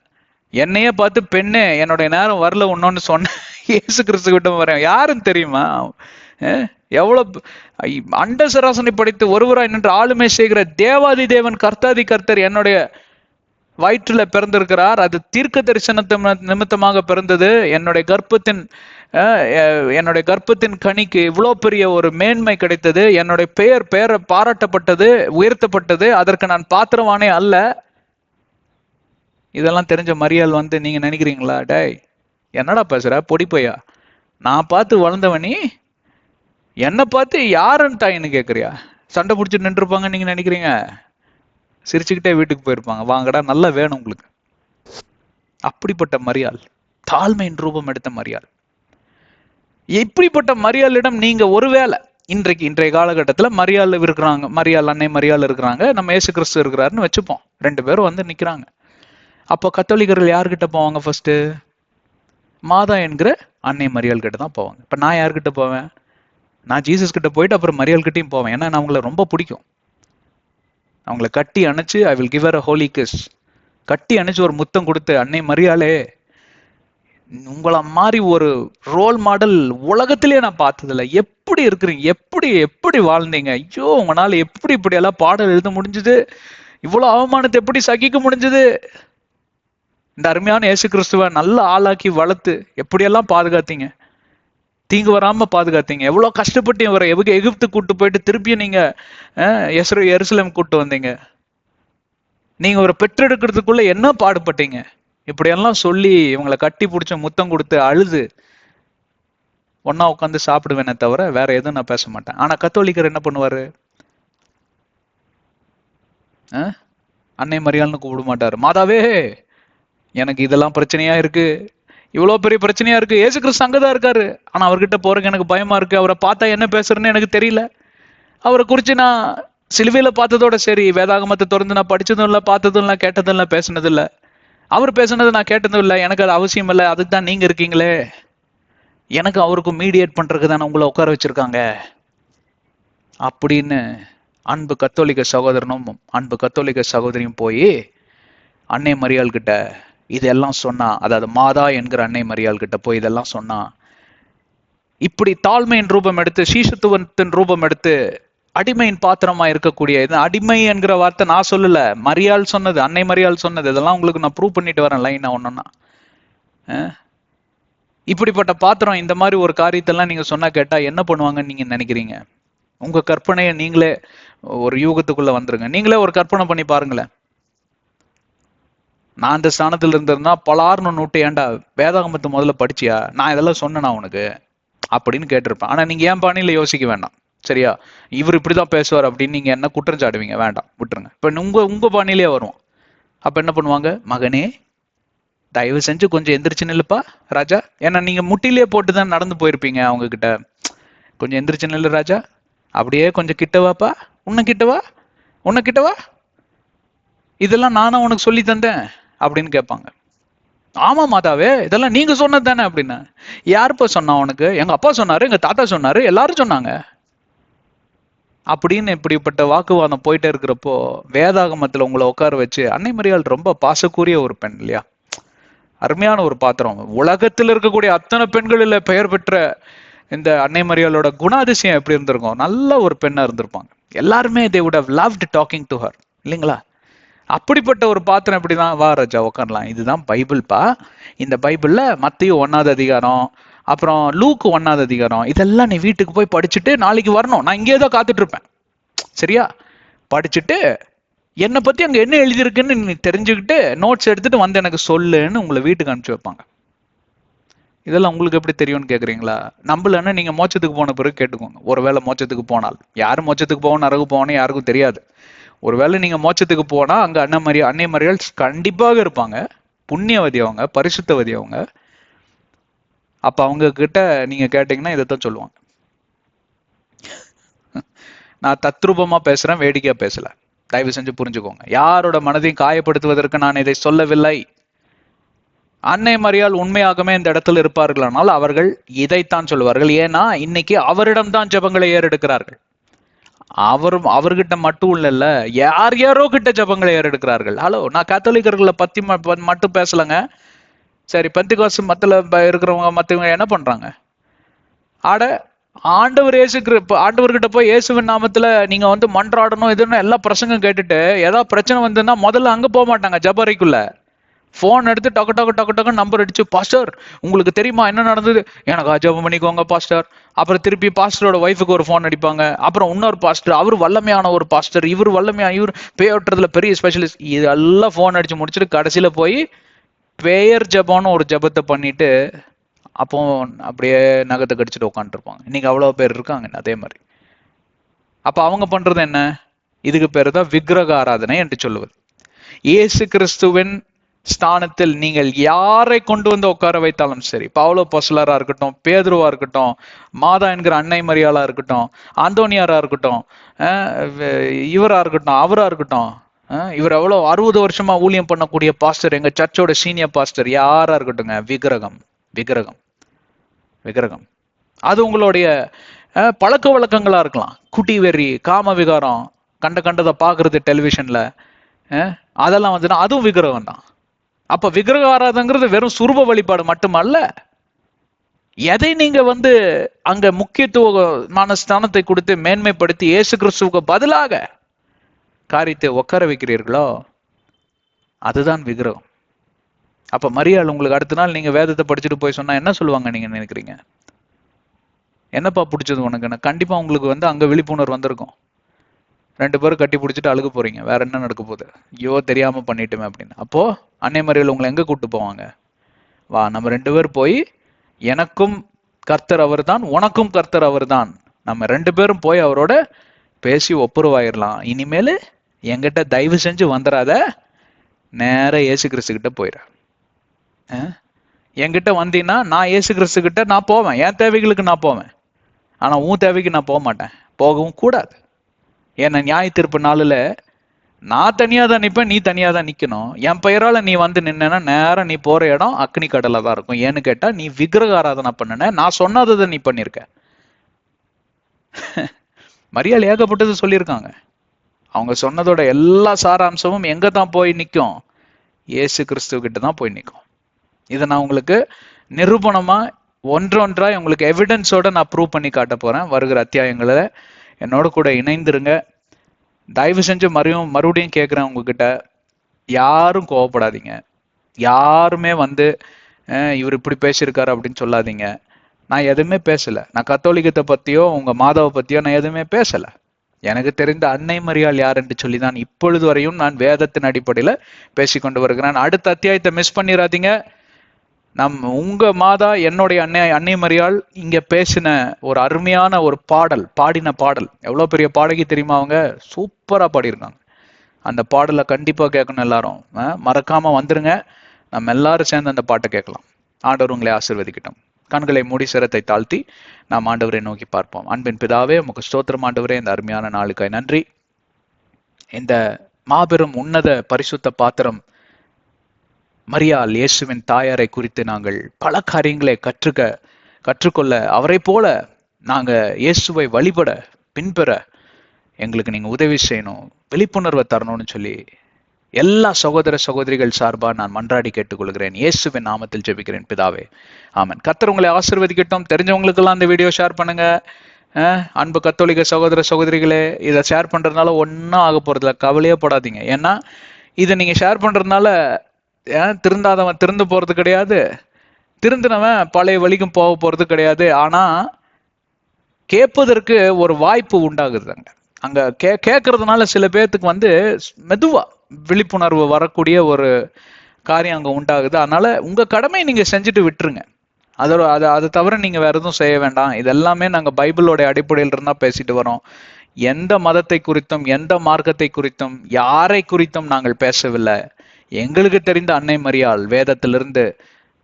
என்னையே பார்த்து பெண்ணே என்னுடைய நேரம் வரல ஒன்னொன்னு சொன்னேன், இயேசு கிறிஸ்து கிட்ட வரேன், யாருன்னு தெரியுமா, எவ்வளவு அண்ட சராசனை படைத்து ஒருவராய் நின்று ஆளுமை செய்கிற தேவாதி தேவன் கர்த்தாதி கர்த்தர் என்னுடைய வயிற்றுல பிறந்திருக்கிறார். அது தீர்க்க தரிசனத்து நிமித்தமாக பிறந்தது. என்னுடைய கர்ப்பத்தின் கனிக்கு இவ்வளோ பெரிய ஒரு மேன்மை கிடைத்தது. என்னுடைய பெயர் பாராட்டப்பட்டது, உயர்த்தப்பட்டது. அதற்கு நான் பாத்திரவானே அல்ல. இதெல்லாம் தெரிஞ்ச மரியாள் வந்து நீங்க நினைக்கிறீங்களா, டேய் என்னடா பேசுற பொடி பையா, நான் பார்த்து வளர்ந்தவனி என்னை பார்த்து யாருன்னு தாயின்னு கேட்குறியா? சண்டை பிடிச்சி நின்றுருப்பாங்க நீங்க நினைக்கிறீங்க? சிரிச்சுக்கிட்டே வீட்டுக்கு போயிருப்பாங்க, வாங்கடா நல்லா வேணும் உங்களுக்கு. அப்படிப்பட்ட மரியாள், தாழ்மையின் ரூபம் எடுத்த மரியாள். இப்படிப்பட்ட மரியாளிடம் நீங்க ஒருவேளை இன்றைய காலகட்டத்தில் மரியாள் இருக்கிறாங்க, அன்னை மரியாள் இருக்கிறாங்க, நம்ம இயேசு கிறிஸ்து இருக்கிறாருன்னு வச்சுப்போம். 2 பேரும் வந்து நிக்கிறாங்க. அப்போ கத்தோலிக்கர்கள் யார்கிட்ட போவாங்க? ஃபர்ஸ்ட் மாதா என்கிற அன்னை மரியாள் கிட்ட தான் போவாங்க. இப்ப நான் யார்கிட்ட போவேன்? நான் ஜீசஸ் கிட்ட போயிட்டு அப்புறம் மரியாள் கிட்டையும் போவேன். ஏன்னா நான் அவங்கள ரொம்ப பிடிக்கும். அவங்கள கட்டி அணைச்சு I will give her a holy kiss, கட்டி அணைச்சு ஒரு முத்தம் கொடுத்து, அன்னை மரியாளே உங்கள மாதிரி ஒரு ரோல் மாடல் உலகத்திலேயே நான் பார்த்ததில்ல. எப்படி இருக்கிறீங்க, எப்படி வாழ்ந்தீங்க, ஐயோ உங்களால இப்படி எல்லாம் பாடல் எழுத முடிஞ்சது, இவ்வளவு அவமானத்தை எப்படி சகிக்க முடிஞ்சது, இந்த அருமையான இயேசு கிறிஸ்துவ நல்ல ஆளாக்கி வளர்த்து எப்படியெல்லாம் பாதுகாத்தீங்க, தீங்கு வராம பாதுகாத்தீங்க, எவ்வளவு கஷ்டப்பட்டு இவரை எகிப்து கூட்டு போயிட்டு திருப்பியும் நீங்க எருசலேம் கூட்டு வந்தீங்க, நீங்க ஒரு பெற்றெடுக்கிறதுக்குள்ள என்ன பாடுபட்டீங்க, இப்படியெல்லாம் சொல்லி இவங்களை கட்டி பிடிச்ச முத்தம் கொடுத்து அழுது ஒன்னா உட்காந்து சாப்பிடுவேனே தவிர வேற எதுவும் நான் பேச மாட்டேன். ஆனா கத்தோலிக்கர் என்ன பண்ணுவாரு? அன்னை மரியாள்னு கூப்பிட மாட்டாரு. மாதாவே எனக்கு இதெல்லாம் பிரச்சனையா இருக்கு, இவ்வளவு பெரிய பிரச்சனையா இருக்கு, இயேசு கிறிஸ்து அங்கதான் இருக்காரு, ஆனா அவர்கிட்ட போறதுக்கு எனக்கு பயமா இருக்கு, அவரை பார்த்தா என்ன பேசுறேன்னு எனக்கு தெரியல, அவரை குறிச்சு நான் சிலுவையில பார்த்ததோட சரி, வேதாகமத்தை தொடர்ந்து நான் படிச்சதும் இல்லை, பார்த்ததும் இல்லை, கேட்டதும் இல்லை, பேசினது இல்லை, அவர் பேசுனது நான் கேட்டதும் இல்லை, எனக்கு அது அவசியம் இல்லை, அதுக்கு தான் நீங்க இருக்கீங்களே, எனக்கு அவருக்கும் மீடியேட் பண்றதுக்கு தானே உங்களை உட்கார வச்சிருக்காங்க அப்படின்னு அன்பு கத்தோலிக்க சகோதரனும் அன்பு கத்தோலிக்க சகோதரியும் போய் அன்னை மரியாள் கிட்ட இதெல்லாம் சொன்னா, அதாவது மாதா என்கிற அன்னை மரியாள் கிட்ட போய் இதெல்லாம் சொன்னா, இப்படி தாழ்மையின் ரூபம் எடுத்து, சீசத்துவத்தின் ரூபம் எடுத்து, அடிமையின் பாத்திரமா இருக்கக்கூடிய, அடிமை என்கிற வார்த்தை நான் சொல்லல, மரியாள் சொன்னது, அன்னை மரியாள் சொன்னது. இதெல்லாம் உங்களுக்கு நான் ப்ரூவ் பண்ணிட்டு வரேன் லைனா ஒன்னொன்னா. இப்படிப்பட்ட பாத்திரம், இந்த மாதிரி ஒரு காரியத்தெல்லாம் நீங்க சொன்னா கேட்டா என்ன பண்ணுவாங்கன்னு நீங்க நினைக்கிறீங்க? உங்க கற்பனையை நீங்களே ஒரு யூகத்துக்குள்ள வந்துருங்க. நீங்களே ஒரு கற்பனை பண்ணி பாருங்களேன். நான் அந்த ஸ்தானத்துல இருந்திருந்தா பலார்னு நோட்டு, ஏன்டா வேதாகமத்தை முதல்ல படிச்சியா, நான் இதெல்லாம் சொன்னேனா உனக்கு அப்படின்னு கேட்டிருப்பேன். ஆனா நீங்க ஏன் பாணியில யோசிக்க வேண்டாம், சரியா? இவர் இப்படிதான் பேசுவார் அப்படின்னு நீங்க என்ன குற்றம் சாடுவீங்க, வேண்டாம், விட்டுருங்க. இப்ப உங்க பாணியிலே வருவோம். அப்ப என்ன பண்ணுவாங்க? மகனே தயவு செஞ்சு கொஞ்சம் எந்திரிச்சு நில்லுப்பா ராஜா. ஏன்னா நீங்க முட்டிலே போட்டுதான் நடந்து போயிருப்பீங்க அவங்க கிட்ட. கொஞ்சம் எந்திரிச்சு நில்லு ராஜா, அப்படியே கொஞ்சம் கிட்டவாப்பா, உன்ன கிட்டவா, இதெல்லாம் நானா உனக்கு சொல்லி தந்தேன் அப்படின்னு கேட்பாங்க. ஆமா மாதாவே, இதெல்லாம் நீங்க சொன்னது தானே அப்படின்னா. யாருப்பா சொன்னா உனக்கு? எங்க அப்பா சொன்னாரு, எங்க தாத்தா சொன்னாரு, எல்லாரும் சொன்னாங்க அப்படின்னு. இப்படிப்பட்ட வாக்குவாதம் போயிட்டே இருக்கிறப்போ வேதாகமத்துல உங்களை உட்கார வச்சு, அன்னை மரியாள் ரொம்ப பாசக்கூறிய ஒரு பெண் இல்லையா, அருமையான ஒரு பாத்திரம். உலகத்தில் இருக்கக்கூடிய அத்தனை பெண்களில் பெயர் பெற்ற இந்த அன்னை மரியாளோட குணாதிசயம் எப்படி இருந்திருக்கும்? நல்ல ஒரு பெண்ணா இருந்திருப்பாங்க. எல்லாருமே they would have loved talking to her, இல்லைங்களா? அப்படிப்பட்ட ஒரு பாத்திரம் எப்படிதான், வா ராஜா உட்காரலாம், இதுதான் பைபிள்பா, இந்த பைபிள்ல மத்தேயு 1ஆவது அதிகாரம், அப்புறம் லூக்கு 1ஆவது அதிகாரம், இதெல்லாம் நீ வீட்டுக்கு போய் படிச்சுட்டு நாளைக்கு வரணும், நான் இங்கே தான் காத்துட்டு இருப்பேன், சரியா? படிச்சுட்டு என்னை பத்தி அங்க என்ன எழுதியிருக்குன்னு நீ தெரிஞ்சுக்கிட்டு நோட்ஸ் எடுத்துட்டு வந்து எனக்கு சொல்லுன்னு உங்களை வீட்டுக்கு அனுப்பிச்சு வைப்பாங்க. இதெல்லாம் உங்களுக்கு எப்படி தெரியும்னு கேக்குறீங்களா? நம்பலன்னா நீங்க மோட்சத்துக்கு போன பிறகு கேட்டுக்கோங்க. ஒருவேளை மோட்சத்துக்கு போனால், யாரும் மோட்சத்துக்கு போகணும் நரகு போகணும் யாருக்கும் தெரியாது. ஒருவேளை நீங்க மோட்சத்துக்கு போனா அங்க அன்னை மரியாள் கண்டிப்பாக இருப்பாங்க. புண்ணியவதி அவங்க, பரிசுத்தவதி அவங்க. அப்ப அவங்க கிட்ட நீங்க கேட்டீங்கன்னா இதைத்தான் சொல்லுவாங்க. நான் தத்ரூபமா பேசுறேன், வேடிக்கையா பேசல, தயவு செஞ்சு புரிஞ்சுக்கோங்க. யாரோட மனதையும் காயப்படுத்துவதற்கு நான் இதை சொல்லவில்லை. அன்னை மரியாள் உண்மையாகவே இந்த இடத்துல இருப்பார்களானால் அவர்கள் இதைத்தான் சொல்லுவார்கள். ஏன்னா இன்னைக்கு அவரிடம்தான் ஜெபங்களை ஏறெடுக்கிறார்கள். அவர்கிட்ட மட்டும் இல்லைல்ல, யாரோ கிட்ட ஜெபங்களை ஏறெடுக்கிறார்கள். ஹலோ, நான் கத்தோலிக்கர்களை பத்தி மட்டும் பேசலங்க. சரி, பெந்திகோஸ்து மத்தில இருக்கிறவங்க மத்தவங்க என்ன பண்றாங்க? ஆட ஆண்டவர்கிட்ட போய் இயேசுவின் நாமத்துல நீங்க வந்து மன்றாடணும் இதுன்னு எல்லா பிரசங்கம் கேட்டுட்டு ஏதாவது பிரச்சனை வந்துன்னா முதல்ல அங்க போக மாட்டாங்க, ஜபரிக்குள்ள போன் எடுத்து டக்கு டக்கு டக்கு டக்கு நம்பர் அடிச்சு, பாஸ்டர் உங்களுக்கு தெரியுமா என்ன நடந்தது, எனக்கு ஜெபம் பண்ணிக்கோங்க பாஸ்டர். அப்புறம் திருப்பி பாஸ்டரோட ஒய்ஃபுக்கு ஒரு போன் அடிப்பாங்க. அப்புறம் இன்னொரு பாஸ்டர், அவர் வல்லமையான ஒரு பாஸ்டர், இவர் இவர் பேயோட்டுறதுல பெரிய ஸ்பெஷலிஸ்ட், இதெல்லாம் போன் அடிச்சு முடிச்சுட்டு கடைசியில போய் பேயர் ஜபம்னு ஒரு ஜபத்தை பண்ணிட்டு அப்போ அப்படியே நகத்தை கடிச்சிட்டு உட்காந்துருப்பாங்க. இன்னைக்கு அவ்வளவு பேர் இருக்காங்க அதே மாதிரி. அப்ப அவங்க பண்றது என்ன? இதுக்கு பேரு தான் விக்கிரக ஆராதனை என்று சொல்லுவது. இயேசு கிறிஸ்துவின் ஸ்தானத்தில் நீங்கள் யாரை கொண்டு வந்து உட்கார வைத்தாலும் சரி, பவுல அப்போஸ்தலரா இருக்கட்டும், பேதுருவா இருக்கட்டும், மாதா என்கிற அன்னை மரியாளா இருக்கட்டும், அந்தோனியாரா இருக்கட்டும், இவரா இருக்கட்டும், அவரா இருக்கட்டும், இவர் எவ்வளவு 60 வருஷமா ஊழியம் பண்ணக்கூடிய பாஸ்டர், எங்க சர்ச்சோட சீனியர் பாஸ்டர், யாரா இருக்கட்டுங்க, விக்கிரகம் விக்கிரகம் விக்கிரகம். அது உங்களுடைய பழக்க வழக்கங்களா இருக்கலாம். குட்டி வெறி, காம விகாரம், கண்டதை பாக்குறது டெலிவிஷன்ல, அதெல்லாம் வந்துன்னா அதுவும் விக்கிரகம் தான். அப்ப விக்கிரக ஆராதங்கிறது வெறும் சுரூப வழிபாடு மட்டுமல்ல. எதை நீங்க வந்து அங்க முக்கியத்துவமான ஸ்தானத்தை கொடுத்து மேன்மைப்படுத்தி இயேசு கிறிஸ்துவுக்கு பதிலாக காரியத்தை உட்கார வைக்கிறீர்களோ அதுதான் விக்கிரகம். அப்ப மரியாள் உங்களுக்கு அடுத்த நாள் நீங்க வேதத்தை படிச்சுட்டு போய் சொன்னா என்ன சொல்லுவாங்க நீங்க நினைக்கிறீங்க? என்னப்பா பிடிச்சது உனக்குன்னு கண்டிப்பா உங்களுக்கு வந்து அங்க விழிப்புணர்வு வந்திருக்கும். 2 பேரும் கட்டி பிடிச்சிட்டு அழுக போறீங்க, வேற என்ன நடக்க போகுது, ஐயோ தெரியாம பண்ணிட்டுமே அப்படின்னு. அப்போ அன்னை மரியாள் உங்களை எங்க கூட்டு போவாங்க? வா நம்ம 2 பேர் போய், எனக்கும் கர்த்தர் அவர் தான், உனக்கும் கர்த்தர் அவர் தான், நம்ம 2 பேரும் போய் அவரோட பேசி ஒப்புரவாயிரலாம். இனிமேல் என்கிட்ட தயவு செஞ்சு வந்துடாத, நேர இயேசு கிறிஸ்து கிட்ட போயிட. என்கிட்ட வந்தீங்கன்னா நான் இயேசு கிறிஸ்து கிட்ட நான் போவேன், என் தேவைகளுக்கு நான் போவேன். ஆனா உன் தேவைக்கு நான் போக மாட்டேன், போகவும் கூடாது. ஏன்னா நியாய தீர்ப்பு நாளில் நான் தனியா தான் நிற்பேன், நீ தனியா தான் நிக்கணும். என் பெயரால நீ வந்து நின்னா நேரம் நீ போற இடம் அக்னி கடலை தான் இருக்கும். ஏன்னு கேட்டா நீ விக்கிரக ஆராதனை பண்ணுன, நான் சொன்னதை நீ பண்ணிருக்க. மரியாள் ஏகப்பட்டது சொல்லியிருக்காங்க. அவங்க சொன்னதோட எல்லா சாராம்சமும் எங்க தான் போய் நிற்கும்? இயேசு கிறிஸ்துவ கிட்ட தான் போய் நிற்கும். இதை நான் உங்களுக்கு நிரூபணமா ஒன்றொன்றா உங்களுக்கு எவிடன்ஸோட நான் ப்ரூவ் பண்ணி காட்ட போறேன். வருகிற அத்தியாயங்களை என்னோட கூட இணைந்துருங்க. தயவு செஞ்சு மறுபடியும் கேட்குறேன் உங்ககிட்ட, யாரும் கோவப்படாதீங்க. யாருமே வந்து இவர் இப்படி பேசியிருக்காரு அப்படின்னு சொல்லாதீங்க. நான் எதுவுமே பேசல. நான் கத்தோலிக்கத்தை பத்தியோ உங்க மாதாவை பத்தியோ நான் எதுவுமே பேசல. எனக்கு தெரிந்த அன்னை மரியாள் யார் என்று சொல்லி தான் இப்பொழுது வரையும் நான் வேதத்தின் அடிப்படையில பேசிக்கொண்டு வருகிறேன். அடுத்த அத்தியாயத்தை மிஸ் பண்ணிடாதீங்க. உங்க மாதா என்னுடைய அன்னை மரியாள் இங்க பேசின ஒரு அருமையான ஒரு பாடின பாடல், எவ்வளவு பெரிய பாடகி தெரியுமா? அவங்க சூப்பரா பாடியிருக்காங்க. அந்த பாடலை கண்டிப்பா கேட்கணும் எல்லாரும். மறக்காம வந்துருங்க, நம்ம எல்லாரும் சேர்ந்து அந்த பாட்டை கேட்கலாம். ஆண்டவர் உங்களை ஆசீர்வதிக்கட்டும். கண்களை மூடி சிரத்தை தாழ்த்தி நாம் ஆண்டவரை நோக்கி பார்ப்போம். அன்பின் பிதாவே, உமக்கு ஸ்தோத்திரம் ஆண்டவரே, இந்த அருமையான நாளுக்காய் நன்றி. இந்த மாபெரும் உன்னத பரிசுத்த பாத்திரம் மரியாள் இயேசுவின் தாயாரை குறித்து நாங்கள் பல காரியங்களை கற்றுக்கொள்ள, அவரை போல நாங்க இயேசுவை வழிபட பின்பெற எங்களுக்கு நீங்க உதவி செய்யணும், விழிப்புணர்வை தரணும்னு சொல்லி எல்லா சகோதர சகோதரிகள் சார்பா நான் மன்றாடி கேட்டுக்கொள்கிறேன். இயேசுவின் நாமத்தில் ஜெபிக்கிறேன் பிதாவே, ஆமென். கர்த்தர் உங்களை ஆசீர்வதிக்கட்டும். தெரிஞ்சவங்களுக்கெல்லாம் இந்த வீடியோ ஷேர் பண்ணுங்க. அன்பு கத்தோலிக்க சகோதர சகோதரிகளே, இதை ஷேர் பண்றதுனால ஒன்றும் ஆக போறதில்ல, கவலையே படாதீங்க. ஏன்னா இதை நீங்க ஷேர் பண்றதுனால திருந்தாதவன் திருந்து போறது கிடையாது, திருந்தினவன் பழைய வழிக்கும் போக போறது கிடையாது. ஆனா கேட்பதற்கு ஒரு வாய்ப்பு உண்டாகுது. அங்க கேட்கறதுனால சில பேர்த்துக்கு வந்து மெதுவா விழிப்புணர்வு வரக்கூடிய ஒரு காரியம் அங்க உண்டாகுது. அதனால உங்க கடமையை நீங்க செஞ்சுட்டு விட்டுருங்க. அதை தவிர நீங்க வேற எதுவும் செய்ய வேண்டாம். இதெல்லாமே நாங்க பைபிளோட அடிப்படையில் இருந்தா பேசிட்டு வரோம். எந்த மதத்தை குறித்தும் எந்த மார்க்கத்தை குறித்தும் யாரை குறித்தும் நாங்கள் பேசவில்லை. எங்களுக்கு தெரிந்த அன்னை மரியாள் வேதத்திலிருந்து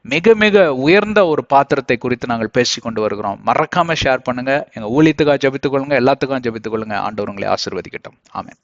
மிக மிக உயர்ந்த ஒரு பாத்திரத்தை குறித்து நாங்கள் பேசி கொண்டு வருகிறோம். மறக்காம ஷேர் பண்ணுங்க. எங்க ஊழியத்துக்காக ஜெபித்துக் கொள்ளுங்க, எல்லாத்துக்கும் ஜெபித்துக் கொள்ளுங்க. ஆண்டவர் உங்களை ஆசீர்வதிக்கட்டும். ஆமென்.